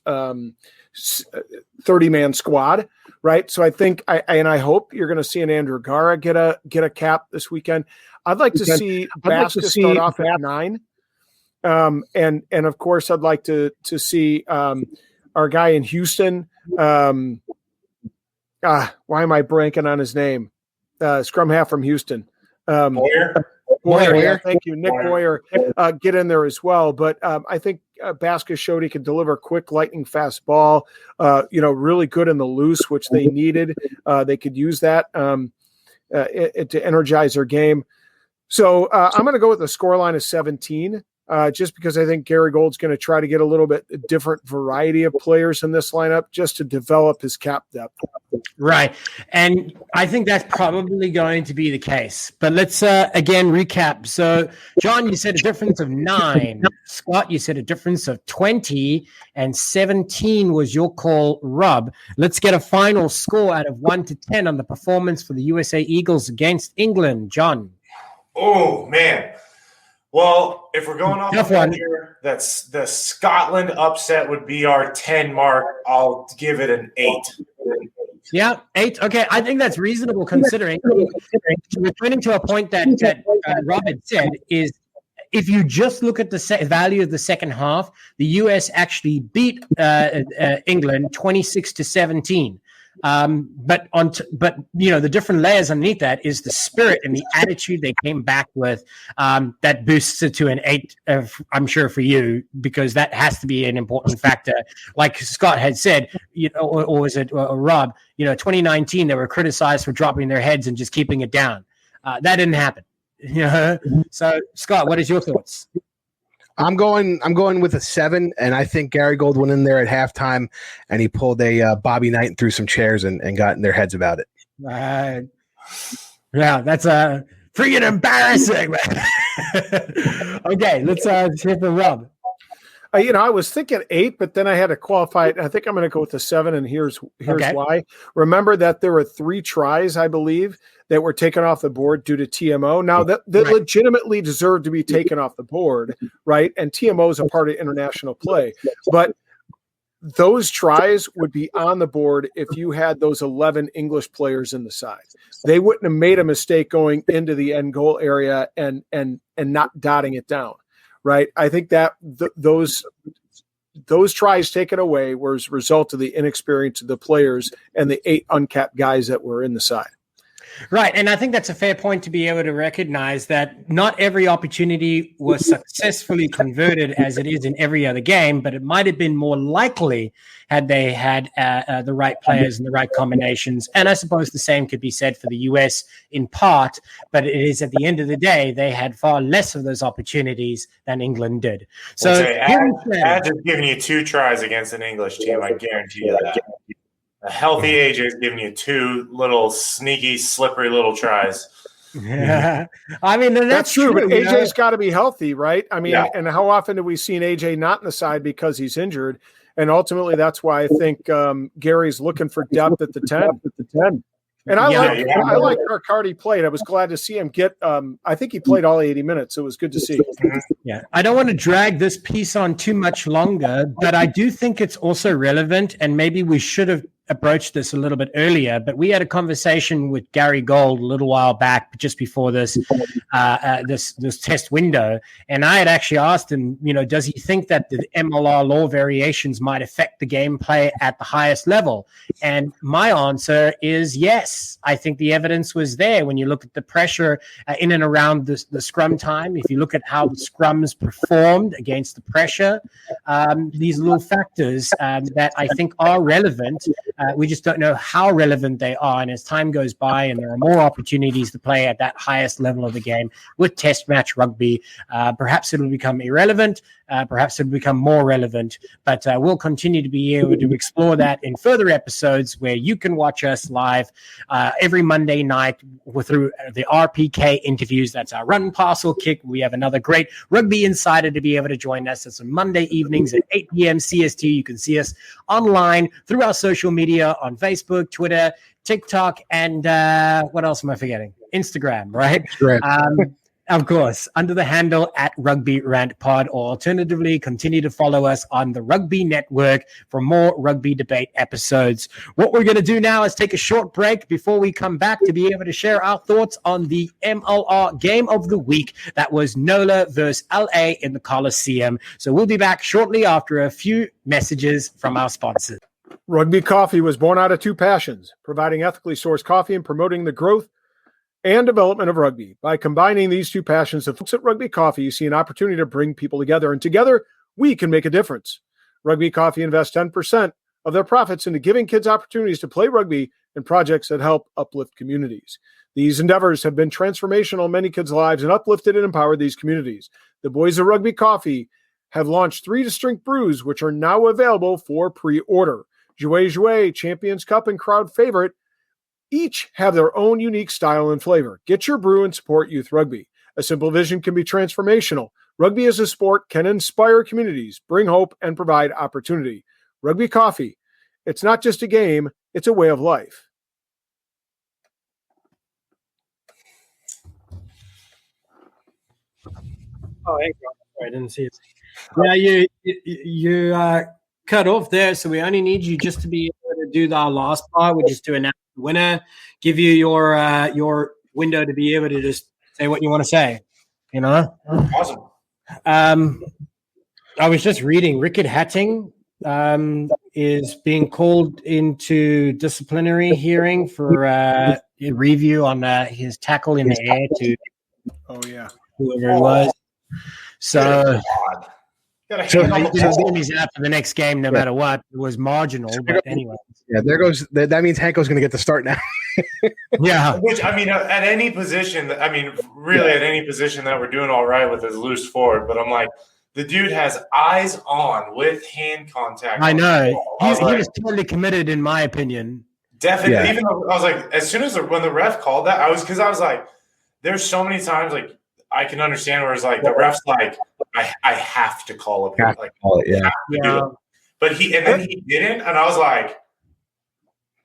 30-man squad, right? So I think I hope you're going to see an Andrew Gara get a cap this weekend. I'd like to see Basca start off at 9, and of course I'd like to see our guy in Houston. Why am I blanking on his name? Scrum half from Houston. Boyer, yeah, thank you. Nick Boyer, get in there as well. But I think Basca showed he could deliver a quick, lightning fast ball, really good in the loose, which they needed. They could use that to energize their game. So I'm going to go with a scoreline of 17. Just because I think Gary Gould's going to try to get a little bit different variety of players in this lineup just to develop his cap depth. Right. And I think that's probably going to be the case. But let's, again, recap. So, John, you said a difference of 9. Scott, you said a difference of 20. And 17 was your call, Rob. Let's get a final score out of 1 to 10 on the performance for the USA Eagles against England. John. Oh, man. Well, if we're going off the measure, that's the Scotland upset would be our 10 mark. I'll give it an 8. Yeah, 8. Okay, I think that's reasonable considering. Returning to a point that Rob had said is if you just look at the value of the second half, the US actually beat England 26-17. But the different layers underneath that is the spirit and the attitude they came back with. That boosts it to an 8. I'm sure for you, because that has to be an important factor. Like Scott had said, or was it Rob? 2019 they were criticized for dropping their heads and just keeping it down. That didn't happen. So Scott, what is your thoughts? I'm going with a 7, and I think Gary Gold went in there at halftime, and he pulled a Bobby Knight and threw some chairs and got in their heads about it. Yeah, that's freaking embarrassing, man. Okay, let's hear from Rob. I was thinking 8, but then I had to qualify it. I think I'm going to go with a 7, and here's Okay. why. Remember that there were 3 tries, I believe, that were taken off the board due to TMO. Now, that Right. legitimately deserve to be taken off the board, right? And TMO is a part of international play. But those tries would be on the board if you had those 11 English players in the side. They wouldn't have made a mistake going into the end goal area and not dotting it down. Right. I think that those tries taken away was a result of the inexperience of the players and the 8 uncapped guys that were in the side. Right. And I think that's a fair point to be able to recognize that not every opportunity was successfully converted as it is in every other game, but it might have been more likely had they had the right players and the right combinations. And I suppose the same could be said for the US in part, but it is at the end of the day, they had far less of those opportunities than England did. So Ad is giving you 2 tries against an English team. I guarantee you that. A healthy AJ is giving you 2 little sneaky, slippery little tries. Yeah. I mean, that's true, but you know? AJ's got to be healthy, right? I mean, Yeah. and how often have we seen AJ not in the side because he's injured? And ultimately, that's why I think Gary's looking for depth at the 10. And I like how Cardi played. I was glad to see him get. I think he played all 80 minutes. So it was good to see. Yeah, I don't want to drag this piece on too much longer, but I do think it's also relevant, and maybe we should have approached this a little bit earlier. But we had a conversation with Gary Gold a little while back, just before this this test window, and I had actually asked him, does he think that the MLR law variations might affect the gameplay at the highest level? And my answer is yes. I think the evidence was there when you look at the pressure in and around the scrum time. If you look at how the scrums performed against the pressure, these little factors that I think are relevant. We just don't know how relevant they are. And as time goes by and there are more opportunities to play at that highest level of the game with test match rugby, perhaps it'll become irrelevant. Perhaps it'll become more relevant. But we'll continue to be able to explore that in further episodes where you can watch us live every Monday night through the RPK interviews. That's our Run Parcel Kick. We have another great rugby insider to be able to join us. It's on Monday evenings at 8 p.m. CST. You can see us online through our social media on Facebook, Twitter, TikTok, and what else am I forgetting? Instagram, right? Of course, under the handle at Rugby Rant Pod, or alternatively, continue to follow us on the Rugby Network for more rugby debate episodes. What we're going to do now is take a short break before we come back to be able to share our thoughts on the MLR Game of the Week. That was NOLA versus LA in the Coliseum. So we'll be back shortly after a few messages from our sponsors. Rugby Coffee was born out of 2 passions: providing ethically sourced coffee and promoting the growth and development of rugby. By combining these 2 passions, the folks at Rugby Coffee, you see an opportunity to bring people together, and together we can make a difference. Rugby Coffee invests 10% of their profits into giving kids opportunities to play rugby and projects that help uplift communities. These endeavors have been transformational in many kids' lives and uplifted and empowered these communities. The boys of Rugby Coffee have launched 3 distinct brews, which are now available for pre-order. Jouet Jouet, Champions Cup, and Crowd Favorite each have their own unique style and flavor. Get your brew and support youth rugby. A simple vision can be transformational. Rugby as a sport can inspire communities, bring hope, and provide opportunity. Rugby Coffee. It's not just a game, it's a way of life. Oh, hey, I didn't see it. Yeah, you cut off there, so we only need you just to be able to do our last part, which is to announce the winner, give you your window to be able to just say what you want to say. Awesome. I was just reading Rickard Hatting is being called into disciplinary hearing for a review on his tackle in the air to whoever it was. So he's out for the next game no matter what. It was marginal, but anyway. Yeah, there goes. That means Hanko's going to get the start now. Yeah. Which, I mean, at any position, I mean, really at any position that we're doing all right with is loose forward. But I'm like, the dude has eyes on with hand contact. I know. He was totally committed, in my opinion. Definitely. Yeah. Even though I was like, as soon as when the ref called that, I was like, there's so many times like I can understand where it's like the ref's like, I have to call it. Like, yeah. But then he didn't, and I was like,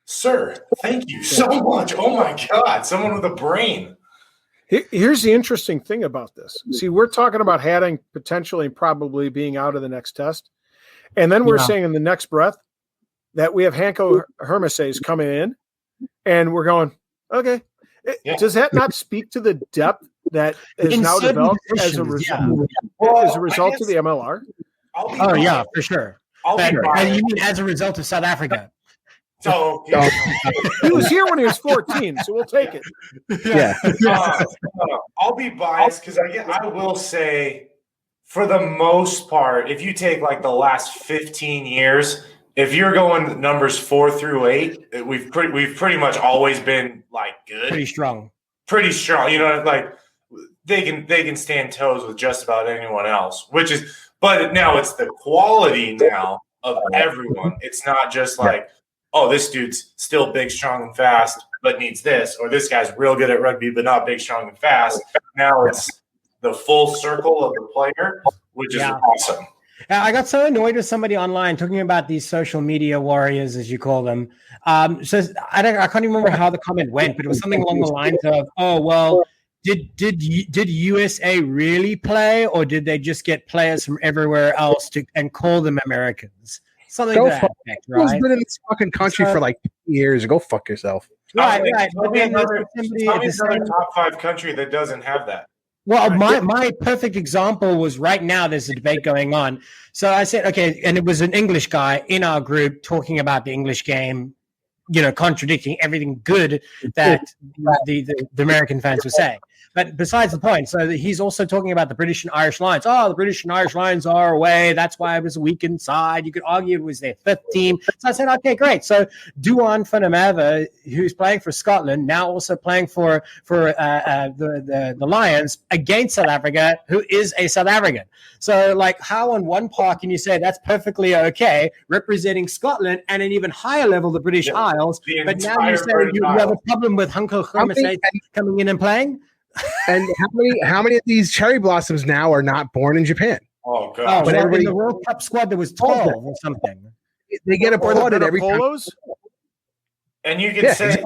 sir, thank you so much. Oh my God, someone with a brain. Here's the interesting thing about this. See, we're talking about Hatting potentially probably being out of the next test. And then we're saying in the next breath that we have Hanko Hermesses coming in, and we're going, okay. Does that not speak to the depth that is now developed as a result of the MLR? Oh, yeah, for sure. And you mean as a result of South Africa? So he was here when he was 14, so we'll take it. Yeah. I'll be biased because I will say, for the most part, if you take like the last 15 years, if you're going numbers 4 through 8, we've pretty much always been like good, pretty strong. You know, like they can stand toes with just about anyone else. But now it's the quality now of everyone. It's not just like, oh, this dude's still big, strong, and fast, but needs this, or this guy's real good at rugby, but not big, strong, and fast. Now it's the full circle of the player, which is awesome. I got so annoyed with somebody online talking about these social media warriors, as you call them. So I can't even remember how the comment went, but it was something along the lines of, "Oh well, did USA really play, or did they just get players from everywhere else and call them Americans?" Something to that effect, right? Who's been in this fucking country for like years? Go fuck yourself. Right. Tell me another top 5 country that doesn't have that. Well, my perfect example was right now there's a debate going on. So I said, okay, and it was an English guy in our group talking about the English game, you know, contradicting everything good that the American fans were saying. But besides the point, so he's also talking about the British and Irish Lions. Oh, the British and Irish Lions are away. That's why it was a weakened side. You could argue it was their 5th team. So I said, okay, great. So Duan Funamava, who's playing for Scotland, now also playing for the Lions against South Africa, who is a South African. So, like, how on one part can you say that's perfectly okay, representing Scotland and an even higher level, the British Isles, but now you say you have a problem with Hanko Hermesses coming in and playing? And how many of these cherry blossoms now are not born in Japan? Oh god! But everybody in the World Cup squad there was 12 or something. They get applauded every polos. And you can say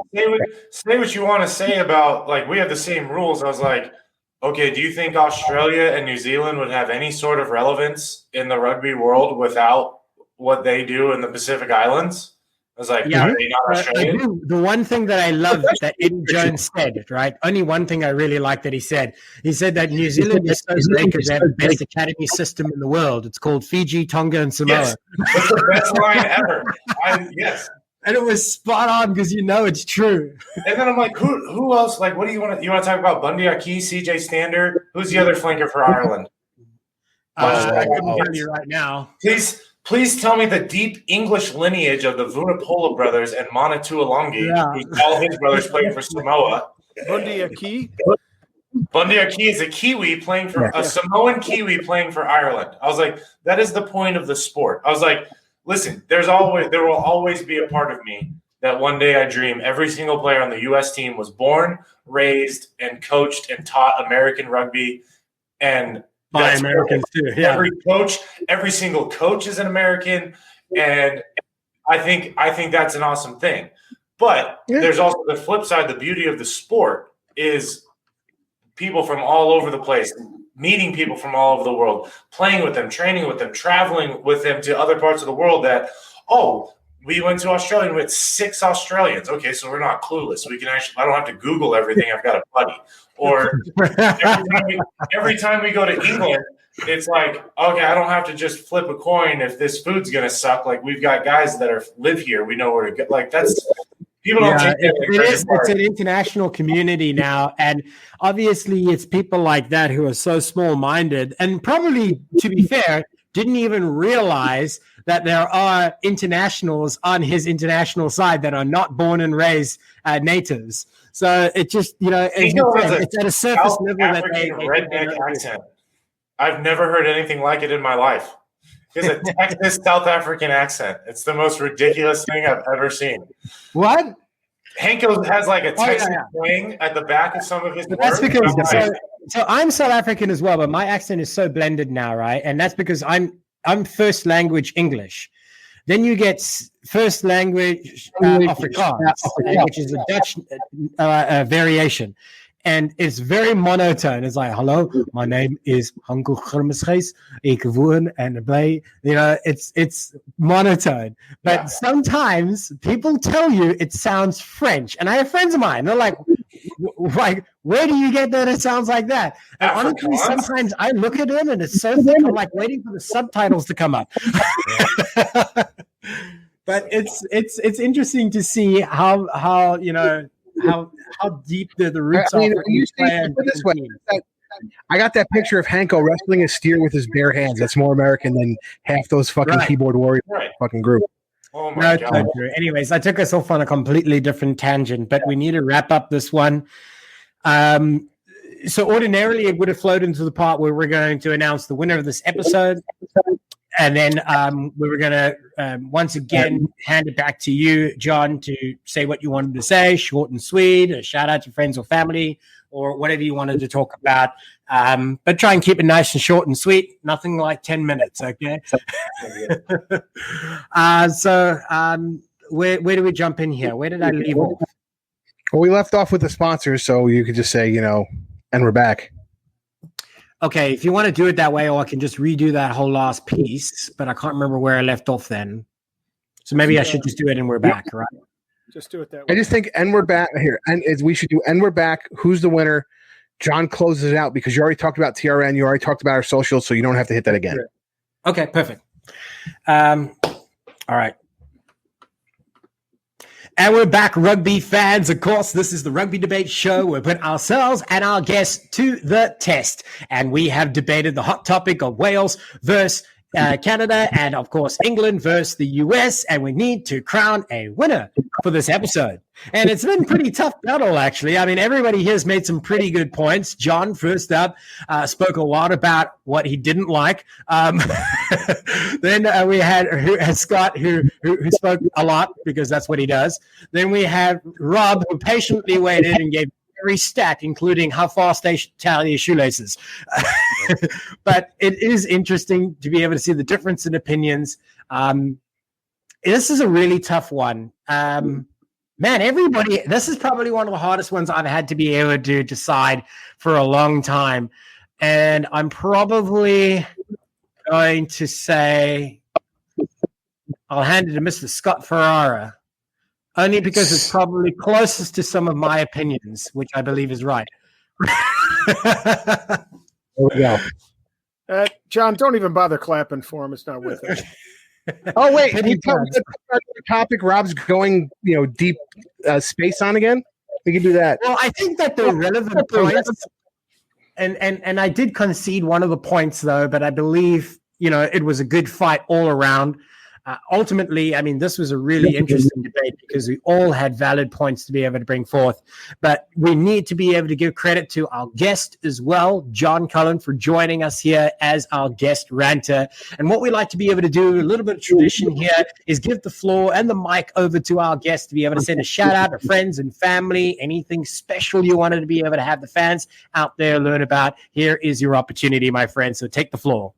what you want to say about, like, we have the same rules. I was like, okay, do you think Australia and New Zealand would have any sort of relevance in the rugby world without what they do in the Pacific Islands? I was like, are they not Australian? The one thing that I love that Eddie Jones said, right? Only one thing I really like that he said that New Zealand is so great because they have the best academy system in the world. It's called Fiji, Tonga, and Samoa. Yes, it's the best line ever. Yes. And it was spot on because you know it's true. And then I'm like, who else? Like, what do you want to talk about? Bundy Aki, CJ Standard? Who's the other flanker for Ireland? I couldn't tell you right now. Please tell me the deep English lineage of the Vunipola brothers and Mana Tuolangi, who all his brothers played for Samoa. Bundy Aki? Bundy Aki is a Kiwi playing for a Samoan Kiwi playing for Ireland. I was like, that is the point of the sport. I was like, listen, there will always be a part of me that one day I dream every single player on the U.S. team was born, raised, and coached and taught American rugby, and by Americans too. Yeah. Every single coach is an American, and I think that's an awesome thing. But there's also the flip side. The beauty of the sport is people from all over the place, meeting people from all over the world, playing with them, training with them, traveling with them to other parts of the world that, we went to Australia and we had 6 Australians. Okay, so we're not clueless. We can I don't have to Google everything. I've got a buddy. Or every time we go to England, it's like, okay, I don't have to just flip a coin if this food's gonna suck. Like we've got guys that live here. We know where to go. Like that's people don't take that. It's an international community now, and obviously it's people like that who are so small-minded, and probably, to be fair, didn't even realize that there are internationals on his international side that are not born and raised natives. So it just, it's at a surface South level African redneck accent. I've never heard anything like it in my life. It's a Texas South African accent. It's the most ridiculous thing I've ever seen. What? Hanko has like a Texas twang at the back of some of his words. That's because so I'm South African as well, but my accent is so blended now, right? And that's because I'm first language English. Then you get first language Afrikaans, which is a Dutch variation. And it's very monotone. It's like, hello, my name is Hanko Grimsgees. Ik woon en bij. It's monotone. But sometimes people tell you it sounds French. And I have friends of mine. They're like, where do you get that it sounds like that? And honestly, sometimes I look at them and it's so thick, I'm like waiting for the subtitles to come up. But it's interesting to see how deep the roots are. This way, I got that picture of Hanko wrestling a steer with his bare hands. That's more American than half those fucking keyboard warriors fucking group. Oh my God. Anyways, I took us off on a completely different tangent, but we need to wrap up this one. So ordinarily it would have flowed into the part where we're going to announce the winner of this episode. And then we were going to once again hand it back to you, John, to say what you wanted to say, short and sweet, a shout out to friends or family, or whatever you wanted to talk about. But try and keep it nice and short and sweet. Nothing like 10 minutes, okay? Where do we jump in here? Where did I leave off? Well, we left off with the sponsors, so you could just say, and we're back. Okay, if you want to do it that way, or I can just redo that whole last piece, but I can't remember where I left off then. So maybe I should just do it and we're back, right? Just do it that way. I just think, and we're back here. And we should do, and we're back. Who's the winner? John closes it out because you already talked about TRN. You already talked about our socials, so you don't have to hit that again. Okay, perfect. All right. And we're back, rugby fans. Of course, this is the Rugby Debate Show. We put ourselves and our guests to the test. And we have debated the hot topic of Wales versus Canada and, of course, England versus the US. And we need to crown a winner for this episode. And it's been pretty tough battle, actually. I mean, everybody here has made some pretty good points. John, first up, spoke a lot about what he didn't like. Then we had Scott, who spoke a lot because that's what he does. Then we have Rob, who patiently waited and gave every stat, including how fast they tally his shoelaces. But it is interesting to be able to see the difference in opinions. This is a really tough one. Man, everybody, this is probably one of the hardest ones I've had to be able to decide for a long time. And I'm probably going to say I'll hand it to Mr. Scott Ferrara, only because it's probably closest to some of my opinions, which I believe is right. There we go. John, don't even bother clapping for him. It's not worth it. Oh, wait. Can you tell me the topic Rob's going, deep space on again? We can do that. Well, I think that the relevant points, and I did concede one of the points, though, but I believe, it was a good fight all around. Ultimately, I mean, this was a really interesting debate because we all had valid points to be able to bring forth. But we need to be able to give credit to our guest as well, John Cullen, for joining us here as our guest ranter. And what we like to be able to do, a little bit of tradition here, is give the floor and the mic over to our guest to be able to send a shout out to friends and family, anything special you wanted to be able to have the fans out there learn about. Here is your opportunity, my friend. So take the floor.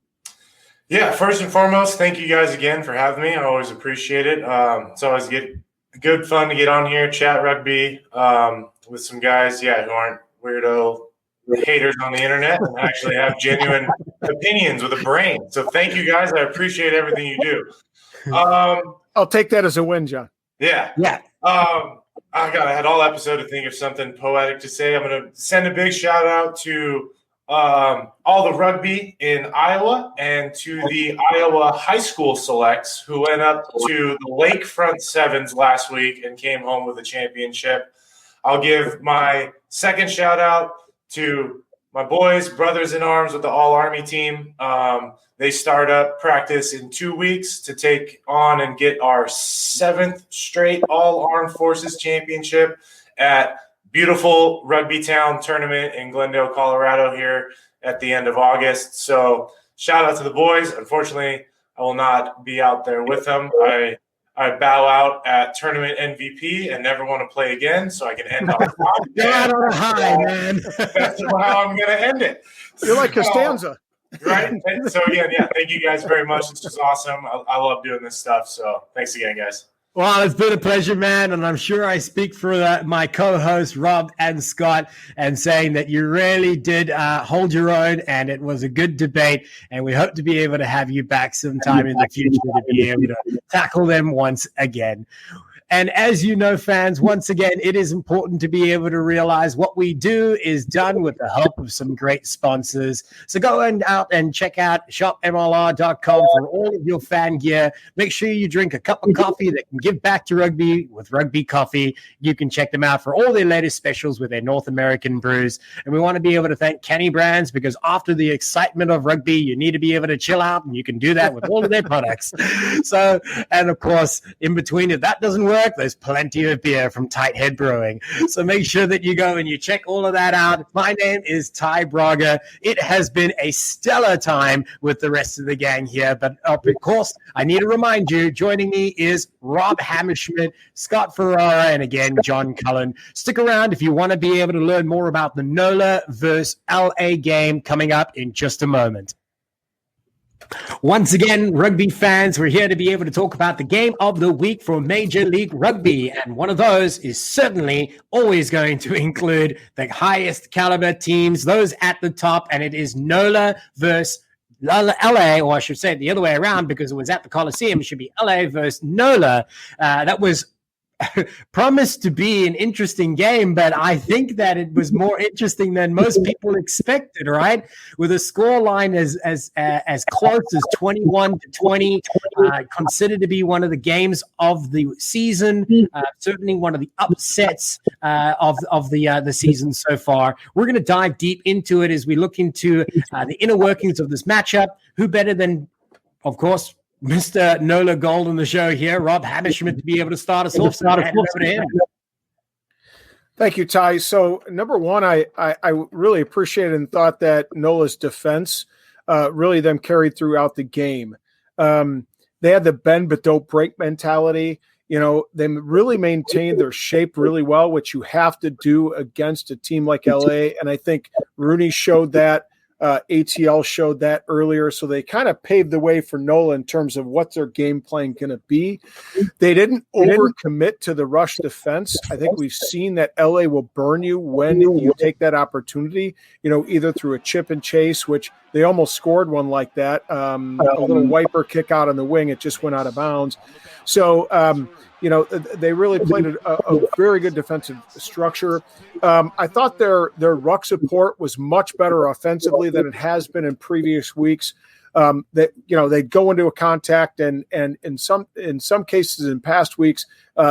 Yeah, first and foremost, thank you guys again for having me. I always appreciate it. It's always good fun to get on here, chat rugby with some guys, who aren't weirdo haters on the internet and actually have genuine opinions with a brain. So thank you guys. I appreciate everything you do. I'll take that as a win, John. Yeah. I had all episode to think of something poetic to say. I'm going to send a big shout out to all the rugby in Iowa and to the Iowa high school selects who went up to the Lakefront Sevens last week and came home with a championship. I'll give my second shout out to my boys, brothers in arms with the All Army team. They start up practice in 2 weeks to take on and get our 7th straight All Armed Forces championship at beautiful Rugby Town tournament in Glendale, Colorado here at the end of August. So shout out to the boys. Unfortunately, I will not be out there with them. I bow out at tournament MVP and never want to play again, so I can end on a high, man. That's how I'm going to end it. You're like Costanza. Right? So, again, thank you guys very much. This was awesome. I love doing this stuff, so thanks again, guys. Well, it's been a pleasure, man, and I'm sure I speak for my co-hosts, Rob and Scott, and saying that you really did hold your own, and it was a good debate, and we hope to be able to have you back sometime in the future to be able to tackle them once again. And as you know, fans, once again, it is important to be able to realize what we do is done with the help of some great sponsors. So go out and check out shopmlr.com for all of your fan gear. Make sure you drink a cup of coffee that can give back to rugby with Rugby Coffee. You can check them out for all their latest specials with their North American brews. And we want to be able to thank Kenny Brands because after the excitement of rugby, you need to be able to chill out, and you can do that with all of their products. So, and of course, in between, if that doesn't work, there's plenty of beer from Tight Head Brewing. So make sure that you go and you check all of that out. My name is Ty Braga. It has been a stellar time with the rest of the gang here. But of course, I need to remind you, joining me is Rob Hammerschmidt, Scott Ferrara, and again, John Cullen. Stick around if you want to be able to learn more about the NOLA versus LA game coming up in just a moment. Once again, rugby fans, we're here to be able to talk about the game of the week for Major League Rugby. And one of those is certainly always going to include the highest caliber teams, those at the top. And it is NOLA versus LA, or I should say it the other way around because it was at the Coliseum. It should be LA versus NOLA. That was promised to be an interesting game, but I think that it was more interesting than most people expected, right? With a score line as close as 21-20, considered to be one of the games of the season, certainly one of the upsets of the season so far. We're going to dive deep into it as we look into the inner workings of this matchup. Who better than, of course, Mr. NOLA Gold on the show here, Rob Hammerschmidt, to be able to start us off. Thank you, Ty. So, number one, I really appreciated and thought that NOLA's defense really them carried throughout the game. They had the bend but don't break mentality. You know, they really maintained their shape really well, which you have to do against a team like LA. And I think Rooney showed that. ATL showed that earlier, so they kind of paved the way for NOLA in terms of what their game plan going to be. They didn't overcommit to the rush defense. I think we've seen that LA will burn you when you take that opportunity, you know, either through a chip and chase, which they almost scored one like that, a little wiper kick out on the wing. It just went out of bounds. So, you know, they really played a very good defensive structure. I thought their ruck support was much better offensively than it has been in previous weeks. That, you know, they'd go into a contact and in some cases in past weeks,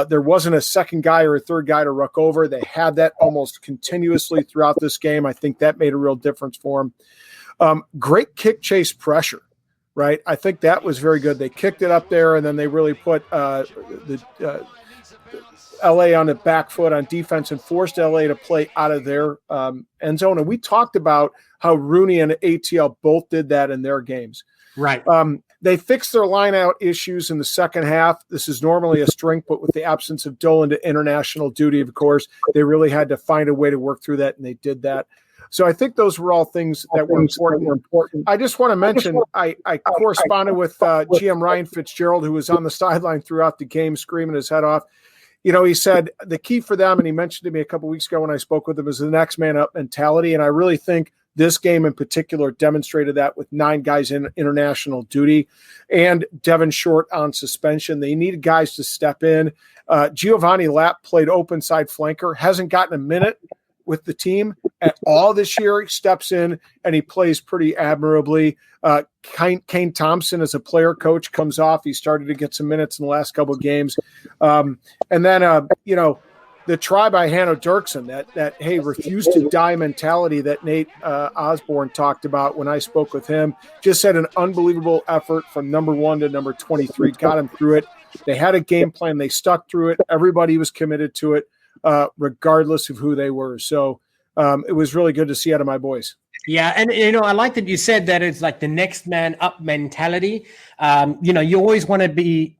there wasn't a second guy or a third guy to ruck over. They had that almost continuously throughout this game. I think that made a real difference for them. Great kick chase pressure. Right, I think that was very good. They kicked it up there, and then they really put the LA on the back foot on defense and forced LA to play out of their end zone. And we talked about how Rooney and ATL both did that in their games. Right. They fixed their line-out issues in the second half. This is normally a strength, but with the absence of Dolan to international duty, of course, they really had to find a way to work through that, and they did that. So I think those were all things that were important. I just want to mention I corresponded with GM Ryan Fitzgerald, who was on the sideline throughout the game screaming his head off. You know, he said the key for them, and he mentioned to me a couple of weeks ago when I spoke with him, is the next man up mentality. And I really think this game in particular demonstrated that with 9 guys in international duty and Devin Short on suspension. They needed guys to step in. Giovanni Lapp played open side flanker, hasn't gotten a minute with the team at all this year. He steps in and he plays pretty admirably. Kane Thompson, as a player coach, comes off. He started to get some minutes in the last couple of games. And then, the try by Hanno Dirksen, that hey, refuse to die mentality that Nate Osborne talked about when I spoke with him, just had an unbelievable effort from number 1 to number 23, got him through it. They had a game plan. They stuck through it. Everybody was committed to it, regardless of who they were. So it was really good to see out of my boys. Yeah, and I like that you said that it's like the next man up mentality. You always want to be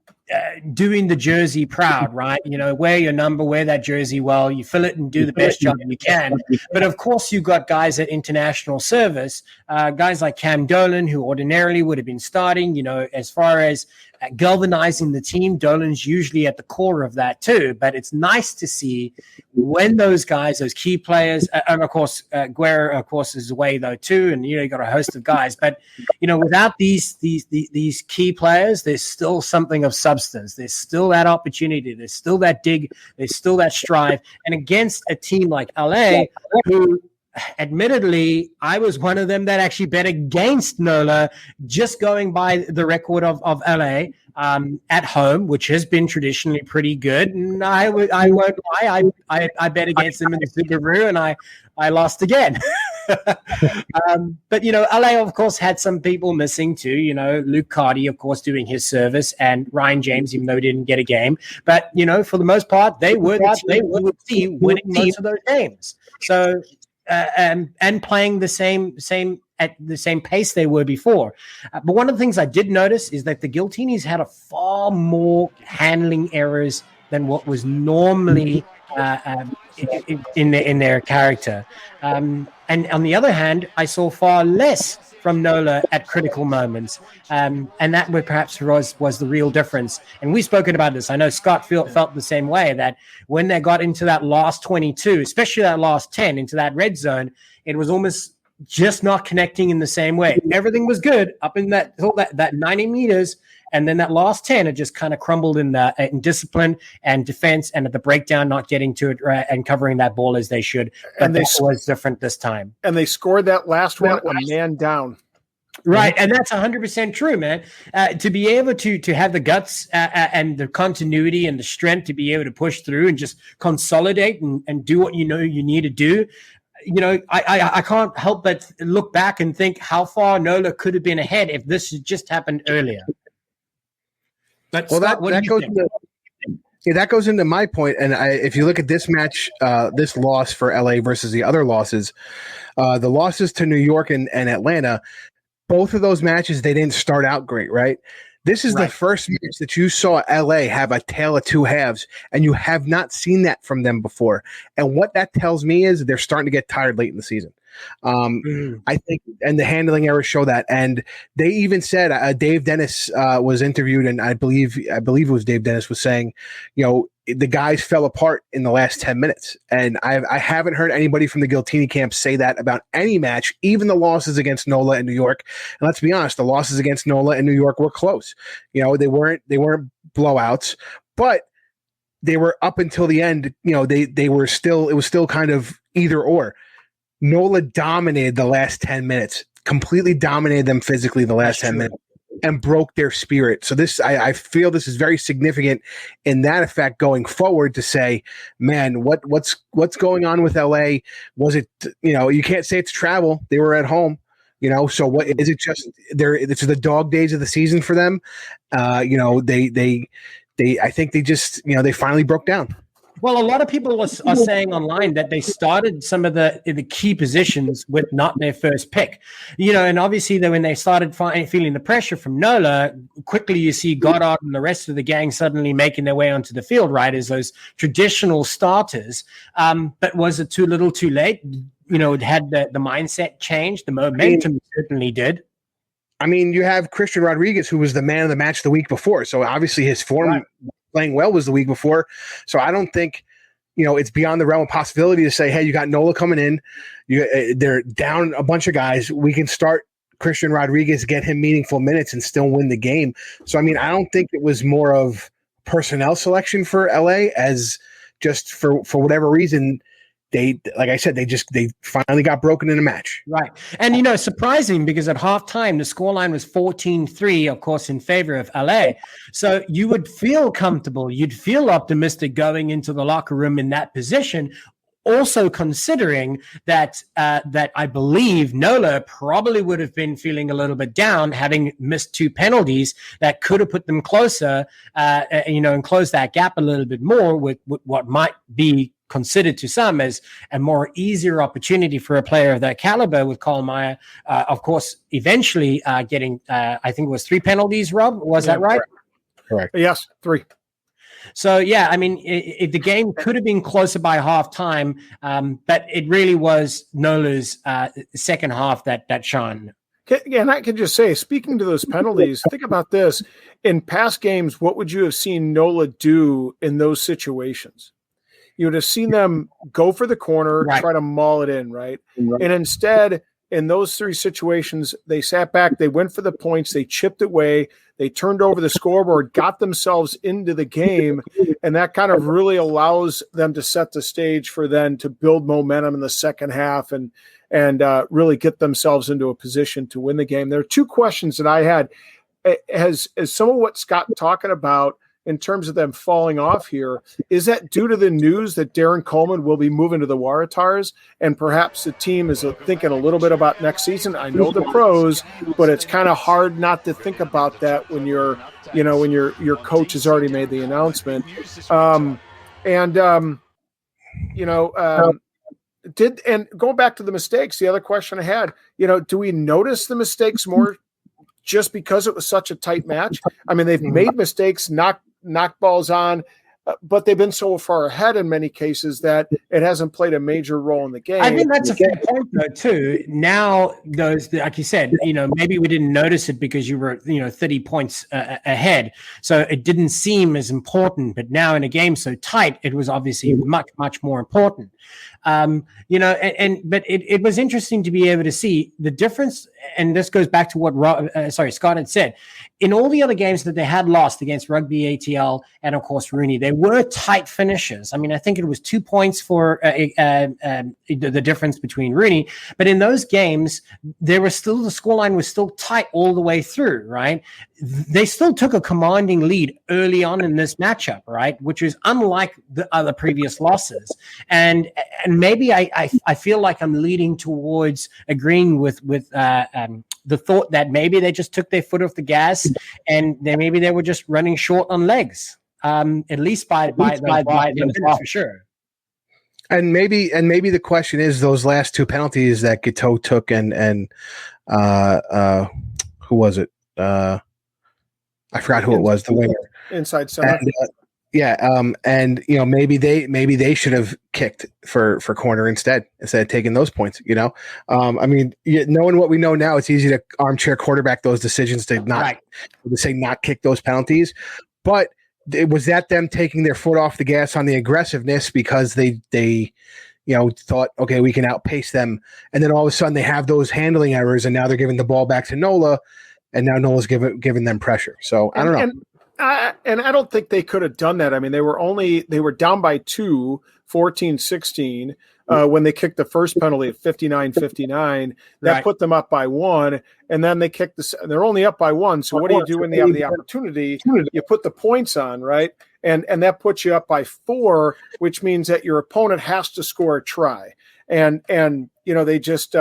doing the jersey proud, right? Wear your number, wear that jersey well, you fill it and do the best job you can. But of course, you've got guys at international service, guys like Cam Dolan, who ordinarily would have been starting, as far as galvanizing the team. Dolan's usually at the core of that too, but it's nice to see when those guys, those key players, and of course, Guerra, of course, is away though too, and you got a host of guys. But without these key players, there's still something of substance. There's still that opportunity. There's still that dig. There's still that strive. And against a team like LA, who, admittedly, I was one of them that actually bet against NOLA, just going by the record of LA at home, which has been traditionally pretty good. And I won't lie, I bet against them in the Subaru, and I lost again. But LA, of course, had some people missing too. Luke Carty, of course, doing his service, and Ryan James, even though he didn't get a game. But for the most part, they were the team we would see winning most of those games. So. And playing the same at the same pace they were before. But one of the things I did notice is that the Giltinis had a far more handling errors than what was normally in their character. And on the other hand, I saw far less from NOLA at critical moments. And that perhaps was the real difference. And we've spoken about this. I know Scott felt the same way, that when they got into that last 22, especially that last 10, into that red zone, it was almost just not connecting in the same way. Everything was good up in that 90 meters. And then that last 10, it just kind of crumbled in discipline and defense, and at the breakdown, not getting to it and covering that ball as they should. But that was different this time. And they scored that last one a man down. Right, and that's 100% true, man. To be able to have the guts and the continuity and the strength to be able to push through and just consolidate and do what you need to do. I can't help but look back and think how far NOLA could have been ahead if this had just happened earlier. But well, Scott, that goes into my point. And if you look at this match, this loss for LA versus the other losses, the losses to New York and Atlanta, both of those matches, they didn't start out great, right? This is the first match that you saw LA have a tale of two halves, and you have not seen that from them before. And what that tells me is they're starting to get tired late in the season. I think, and the handling errors show that. And they even said, Dave Dennis was interviewed, and I believe it was Dave Dennis was saying, the guys fell apart in the last 10 minutes. And I haven't heard anybody from the Giltini camp say that about any match, even the losses against NOLA and New York. And let's be honest, the losses against NOLA and New York were close. They weren't blowouts, but they were up until the end. It was still kind of either or. NOLA dominated the last 10 minutes, completely dominated them physically the last 10 minutes, and broke their spirit. So I feel this is very significant in that effect going forward, to say, man, what's going on with LA? Was it, you can't say it's travel. They were at home, so what is it? Just it's the dog days of the season for them. I think they just, they finally broke down. Well, a lot of people are saying online that they started some of the key positions with not their first pick, and obviously when they started feeling the pressure from NOLA, quickly you see Goddard and the rest of the gang suddenly making their way onto the field, right, as those traditional starters. But was it too little too late? It had the mindset changed, the momentum certainly did. I mean, you have Christian Rodriguez, who was the man of the match the week before. So obviously his form playing well was the week before. So I don't think, it's beyond the realm of possibility to say, hey, you got NOLA coming in. They're down a bunch of guys. We can start Christian Rodriguez, get him meaningful minutes and still win the game. So, I mean, I don't think it was more of personnel selection for LA as just for whatever reason, like I said, they finally got broken in a match. Right. And, surprising because at halftime, the scoreline was 14-3, of course, in favor of LA. So you would feel comfortable. You'd feel optimistic going into the locker room in that position. Also considering that I believe NOLA probably would have been feeling a little bit down, having missed 2 penalties that could have put them closer, and closed that gap a little bit more with what might be considered to some as a more easier opportunity for a player of that caliber, with Colin Meyer, of course, eventually getting, I think it was 3 penalties, Rob. Was that right? Correct. Yes, 3. So, yeah, I mean, the game could have been closer by halftime, but it really was NOLA's second half that shone. And I can just say, speaking to those penalties, think about this. In past games, what would you have seen NOLA do in those situations? You would have seen them go for the corner, right, try to maul it in, right? And instead, in those 3 situations, they sat back, they went for the points, they chipped away, they turned over the scoreboard, got themselves into the game, and that kind of really allows them to set the stage for then to build momentum in the second half and really get themselves into a position to win the game. There are 2 questions that I had. As some of what Scott talking about in terms of them falling off here, is that due to the news that Darren Coleman will be moving to the Waratahs, and perhaps the team is thinking a little bit about next season? I know the pros, but it's kind of hard not to think about that when your coach has already made the announcement. And going back to the mistakes, the other question I had, do we notice the mistakes more just because it was such a tight match? I mean, they've made mistakes, knock balls on, but they've been so far ahead in many cases that it hasn't played a major role in the game. I think that's a fair point, though, too. Now, like you said, maybe we didn't notice it because you were, 30 points ahead. So it didn't seem as important. But now in a game so tight, it was obviously much, much more important. But it was interesting to be able to see the difference. And this goes back to what Scott had said. In all the other games that they had lost against Rugby ATL and, of course, Rooney, they were tight finishes. I mean, I think it was 2 points for the difference between Rooney. But in those games, the scoreline was still tight all the way through, right? They still took a commanding lead early on in this matchup, right? Which is unlike the other previous losses. And maybe I feel like I'm leading towards agreeing with the thought that maybe they just took their foot off the gas and maybe they were just running short on legs, at least by for sure. And maybe the question is those last 2 penalties that Guiteau took and who was it? I forgot who it was. The winger, inside center. And maybe they should have kicked for corner instead of taking those points. I mean, knowing what we know now, it's easy to armchair quarterback those decisions to not kick those penalties. But was that them taking their foot off the gas on the aggressiveness because they thought, okay, we can outpace them, and then all of a sudden they have those handling errors, and now they're giving the ball back to NOLA, and now NOLA's giving them pressure. So I don't know. And I don't think they could have done that. I mean, they were down by 2, 14-16, when they kicked the first penalty at 59-59. That put them up by 1, and then they kicked they're only up by 1. So what do you do when they have the opportunity? You put the points on, right? And that puts you up by 4, which means that your opponent has to score a try. And they just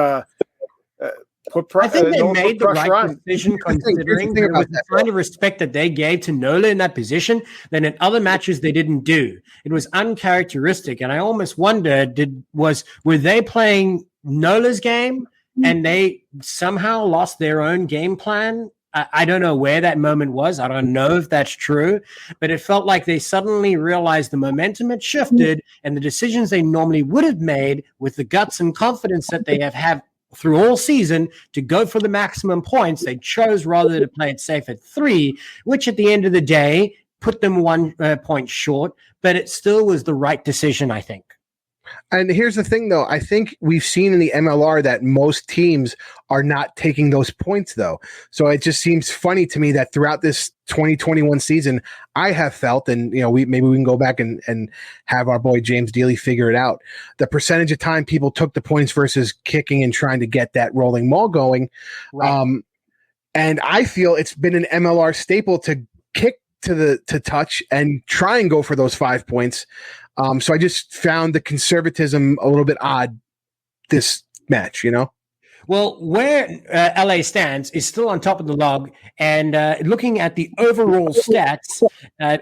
I think they made the right decision considering there was the kind of respect that they gave to NOLA in that position that in other matches they didn't do. It was uncharacteristic, and I almost wonder, were they playing NOLA's game and they somehow lost their own game plan? I don't know where that moment was. I don't know if that's true, but it felt like they suddenly realized the momentum had shifted and the decisions they normally would have made with the guts and confidence that they have had through all season to go for the maximum points, they chose rather to play it safe at 3, which at the end of the day put them 1 point short, but it still was the right decision, I think. And here's the thing, though. I think we've seen in the MLR that most teams are not taking those points, though. So it just seems funny to me that throughout this 2021 season, I have felt, and maybe we can go back and have our boy James Dealey figure it out. The percentage of time people took the points versus kicking and trying to get that rolling maul going. Right. And I feel it's been an MLR staple to kick to touch and try and go for those 5 points. So I just found the conservatism a little bit odd this match, Well, where LA stands is still on top of the log, and looking at the overall stats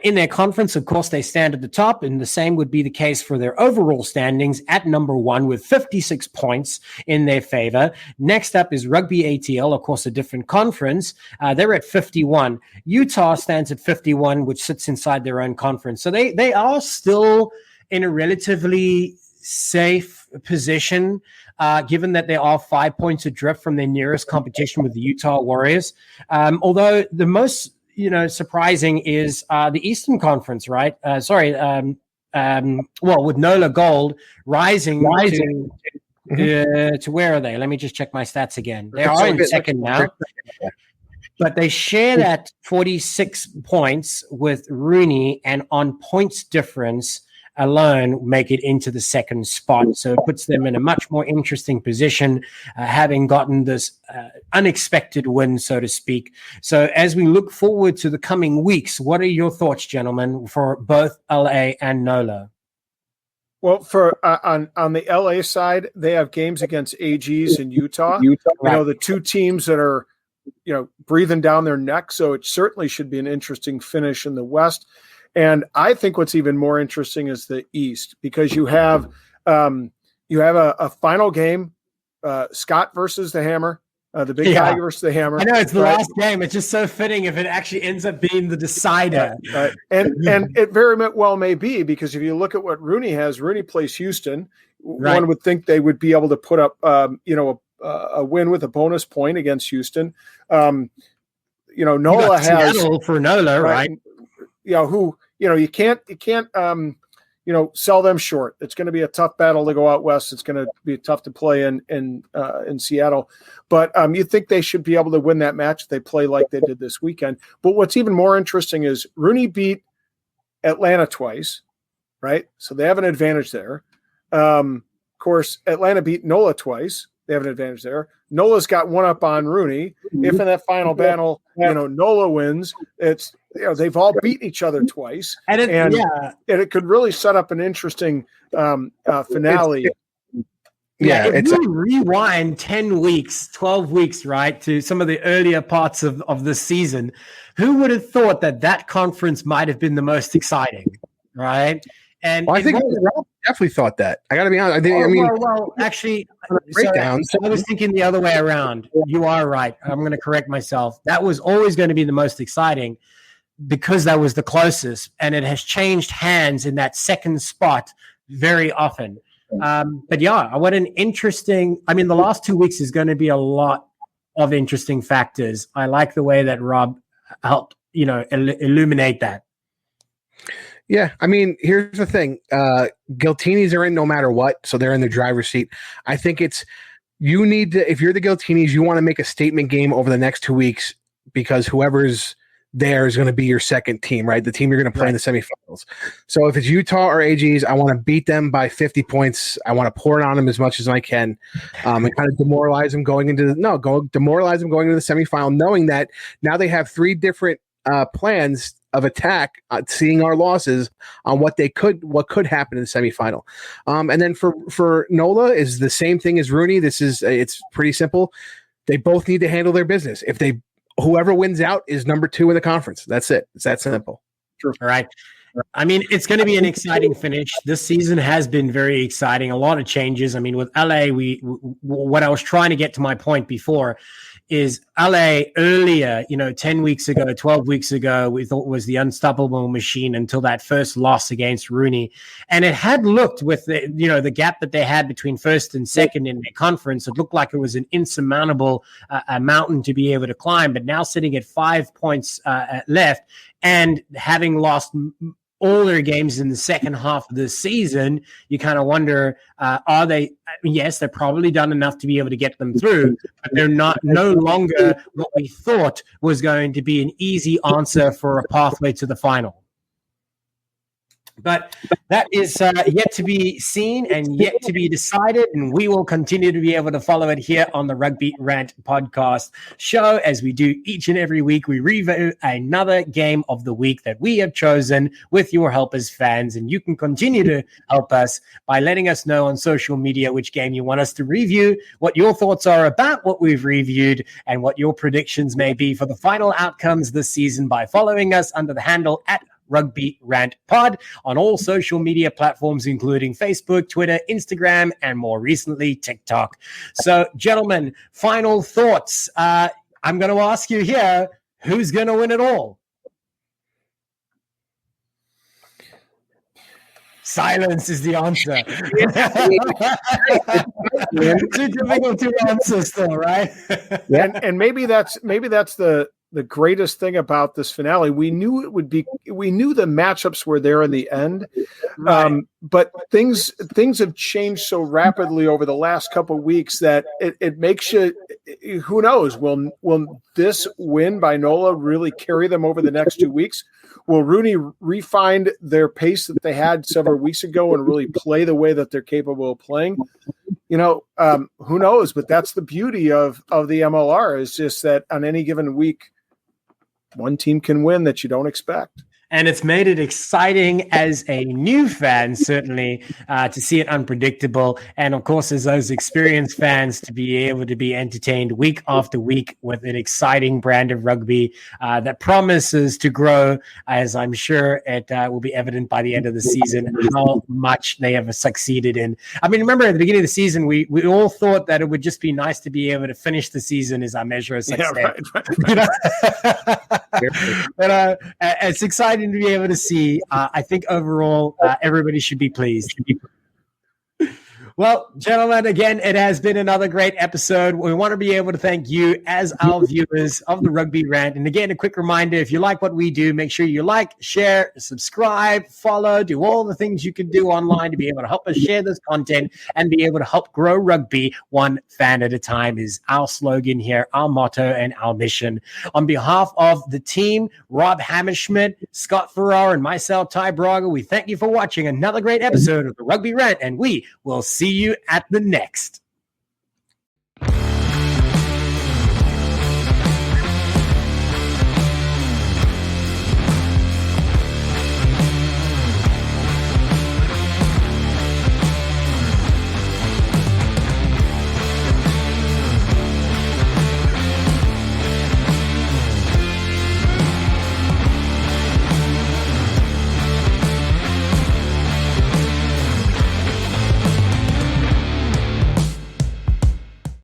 in their conference, of course, they stand at the top, and the same would be the case for their overall standings at number 1 with 56 points in their favor. Next up is Rugby ATL, of course, a different conference. They're at 51. Utah stands at 51, which sits inside their own conference. So they are still in a relatively safe position, given that they are 5 points adrift from their nearest competition with the Utah Warriors. Although the most, surprising is the Eastern Conference, right? With NOLA Gold rising. To where are they? Let me just check my stats again. They are in second now. But they share that 46 points with Rooney, and on points difference alone make it into the second spot. So it puts them in a much more interesting position, having gotten this unexpected win, so to speak. So as we look forward to the coming weeks, what are your thoughts, gentlemen, for both LA and NOLA? Well, for on the LA side, they have games against AGs in Utah. Right. The two teams that are, breathing down their neck. So it certainly should be an interesting finish in the West. And I think what's even more interesting is the East, because you have a final game, Scott versus the Hammer, the big guy versus the Hammer. I know it's the last game. It's just so fitting if it actually ends up being the decider. Right. And it very well may be, because if you look at what Rooney has, Rooney plays Houston. Right. One would think they would be able to put up, a win with a bonus point against Houston. NOLA has Seattle for NOLA, right? You can't sell them short. It's going to be a tough battle to go out west. It's going to be tough to play in Seattle, but you think they should be able to win that match if they play like they did this weekend. But what's even more interesting is Rooney beat Atlanta twice, right? So they have an advantage there. Of course, Atlanta beat NOLA twice. They have an advantage there. NOLA's got one up on Rooney. If in that final battle, NOLA wins, it's they've all beaten each other twice, and it could really set up an interesting finale. If you rewind 10 weeks, 12 weeks, right, to some of the earlier parts of the season, who would have thought that conference might have been the most exciting, right? And I think Rob definitely thought that. I got to be honest. Actually, I was thinking the other way around. You are right. I'm going to correct myself. That was always going to be the most exciting, because that was the closest, and it has changed hands in that second spot very often. What an interesting. I mean, the last 2 weeks is going to be a lot of interesting factors. I like the way that Rob helped, illuminate that. Yeah, I mean, here's the thing. Giltinis are in no matter what, so they're in the driver's seat. I think you need to, if you're the Giltinis, you want to make a statement game over the next 2 weeks, because whoever's there is going to be your second team, right? The team you're going to play in the semifinals. So if it's Utah or AGs, I want to beat them by 50 points. I want to pour it on them as much as I can, and kind of demoralize them going into the semifinal, knowing that now they have 3 different plans of attack, seeing our losses on what could happen in the semifinal. And then for NOLA is the same thing as Rooney. It's pretty simple. They both need to handle their business. Whoever wins out is number 2 in the conference. That's it. It's that simple. All right. I mean, it's going to be an exciting finish. This season has been very exciting. A lot of changes. I mean, with LA, what I was trying to get to my point before is LA earlier, 10 weeks ago, 12 weeks ago, we thought was the unstoppable machine until that first loss against Rooney. And it had looked, with the gap that they had between first and second in their conference, it looked like it was an insurmountable mountain to be able to climb. But now sitting at 5 points left, and having lost all their games in the second half of the season, you kind of wonder, are they? Yes, they're probably done enough to be able to get them through, but they're no longer what we thought was going to be an easy answer for a pathway to the final. But that is yet to be seen and yet to be decided, and we will continue to be able to follow it here on the Rugby Rant podcast show. As we do each and every week, we review another game of the week that we have chosen with your help as fans, and you can continue to help us by letting us know on social media which game you want us to review, what your thoughts are about what we've reviewed, and what your predictions may be for the final outcomes this season by following us under the handle at Rugby Rant Pod on all social media platforms, including Facebook, Twitter, Instagram, and more recently, TikTok. So, gentlemen, final thoughts. I'm going to ask you here, who's going to win it all? Silence is the answer. Too difficult to answer still, right? And maybe that's the greatest thing about this finale. We knew the matchups were there in the end, Right. but things have changed so rapidly over the last couple of weeks that it makes you, who knows, will this win by NOLA really carry them over the next 2 weeks? Will Rooney refine their pace that they had several weeks ago and really play the way that they're capable of playing? Who knows? But that's the beauty of the MLR, is just that on any given week, one team can win that you don't expect. And it's made it exciting as a new fan, certainly, to see it unpredictable. And of course, as those experienced fans, to be able to be entertained week after week with an exciting brand of rugby that promises to grow, as I'm sure it will be evident by the end of the season, how much they have succeeded in. I mean, remember at the beginning of the season, we all thought that it would just be nice to be able to finish the season as our measure of success. Yeah, right. But it's exciting to be able to see. I think overall, everybody should be pleased. Well, gentlemen, again, it has been another great episode. We want to be able to thank you as our viewers of the Rugby Rant. And again, a quick reminder, if you like what we do, make sure you like, share, subscribe, follow, do all the things you can do online to be able to help us share this content and be able to help grow rugby one fan at a time is our slogan here, our motto, and our mission. On behalf of the team, Rob Hammerschmidt, Scott Farrar, and myself, Ty Braga, we thank you for watching another great episode of the Rugby Rant, and we will see you at the next.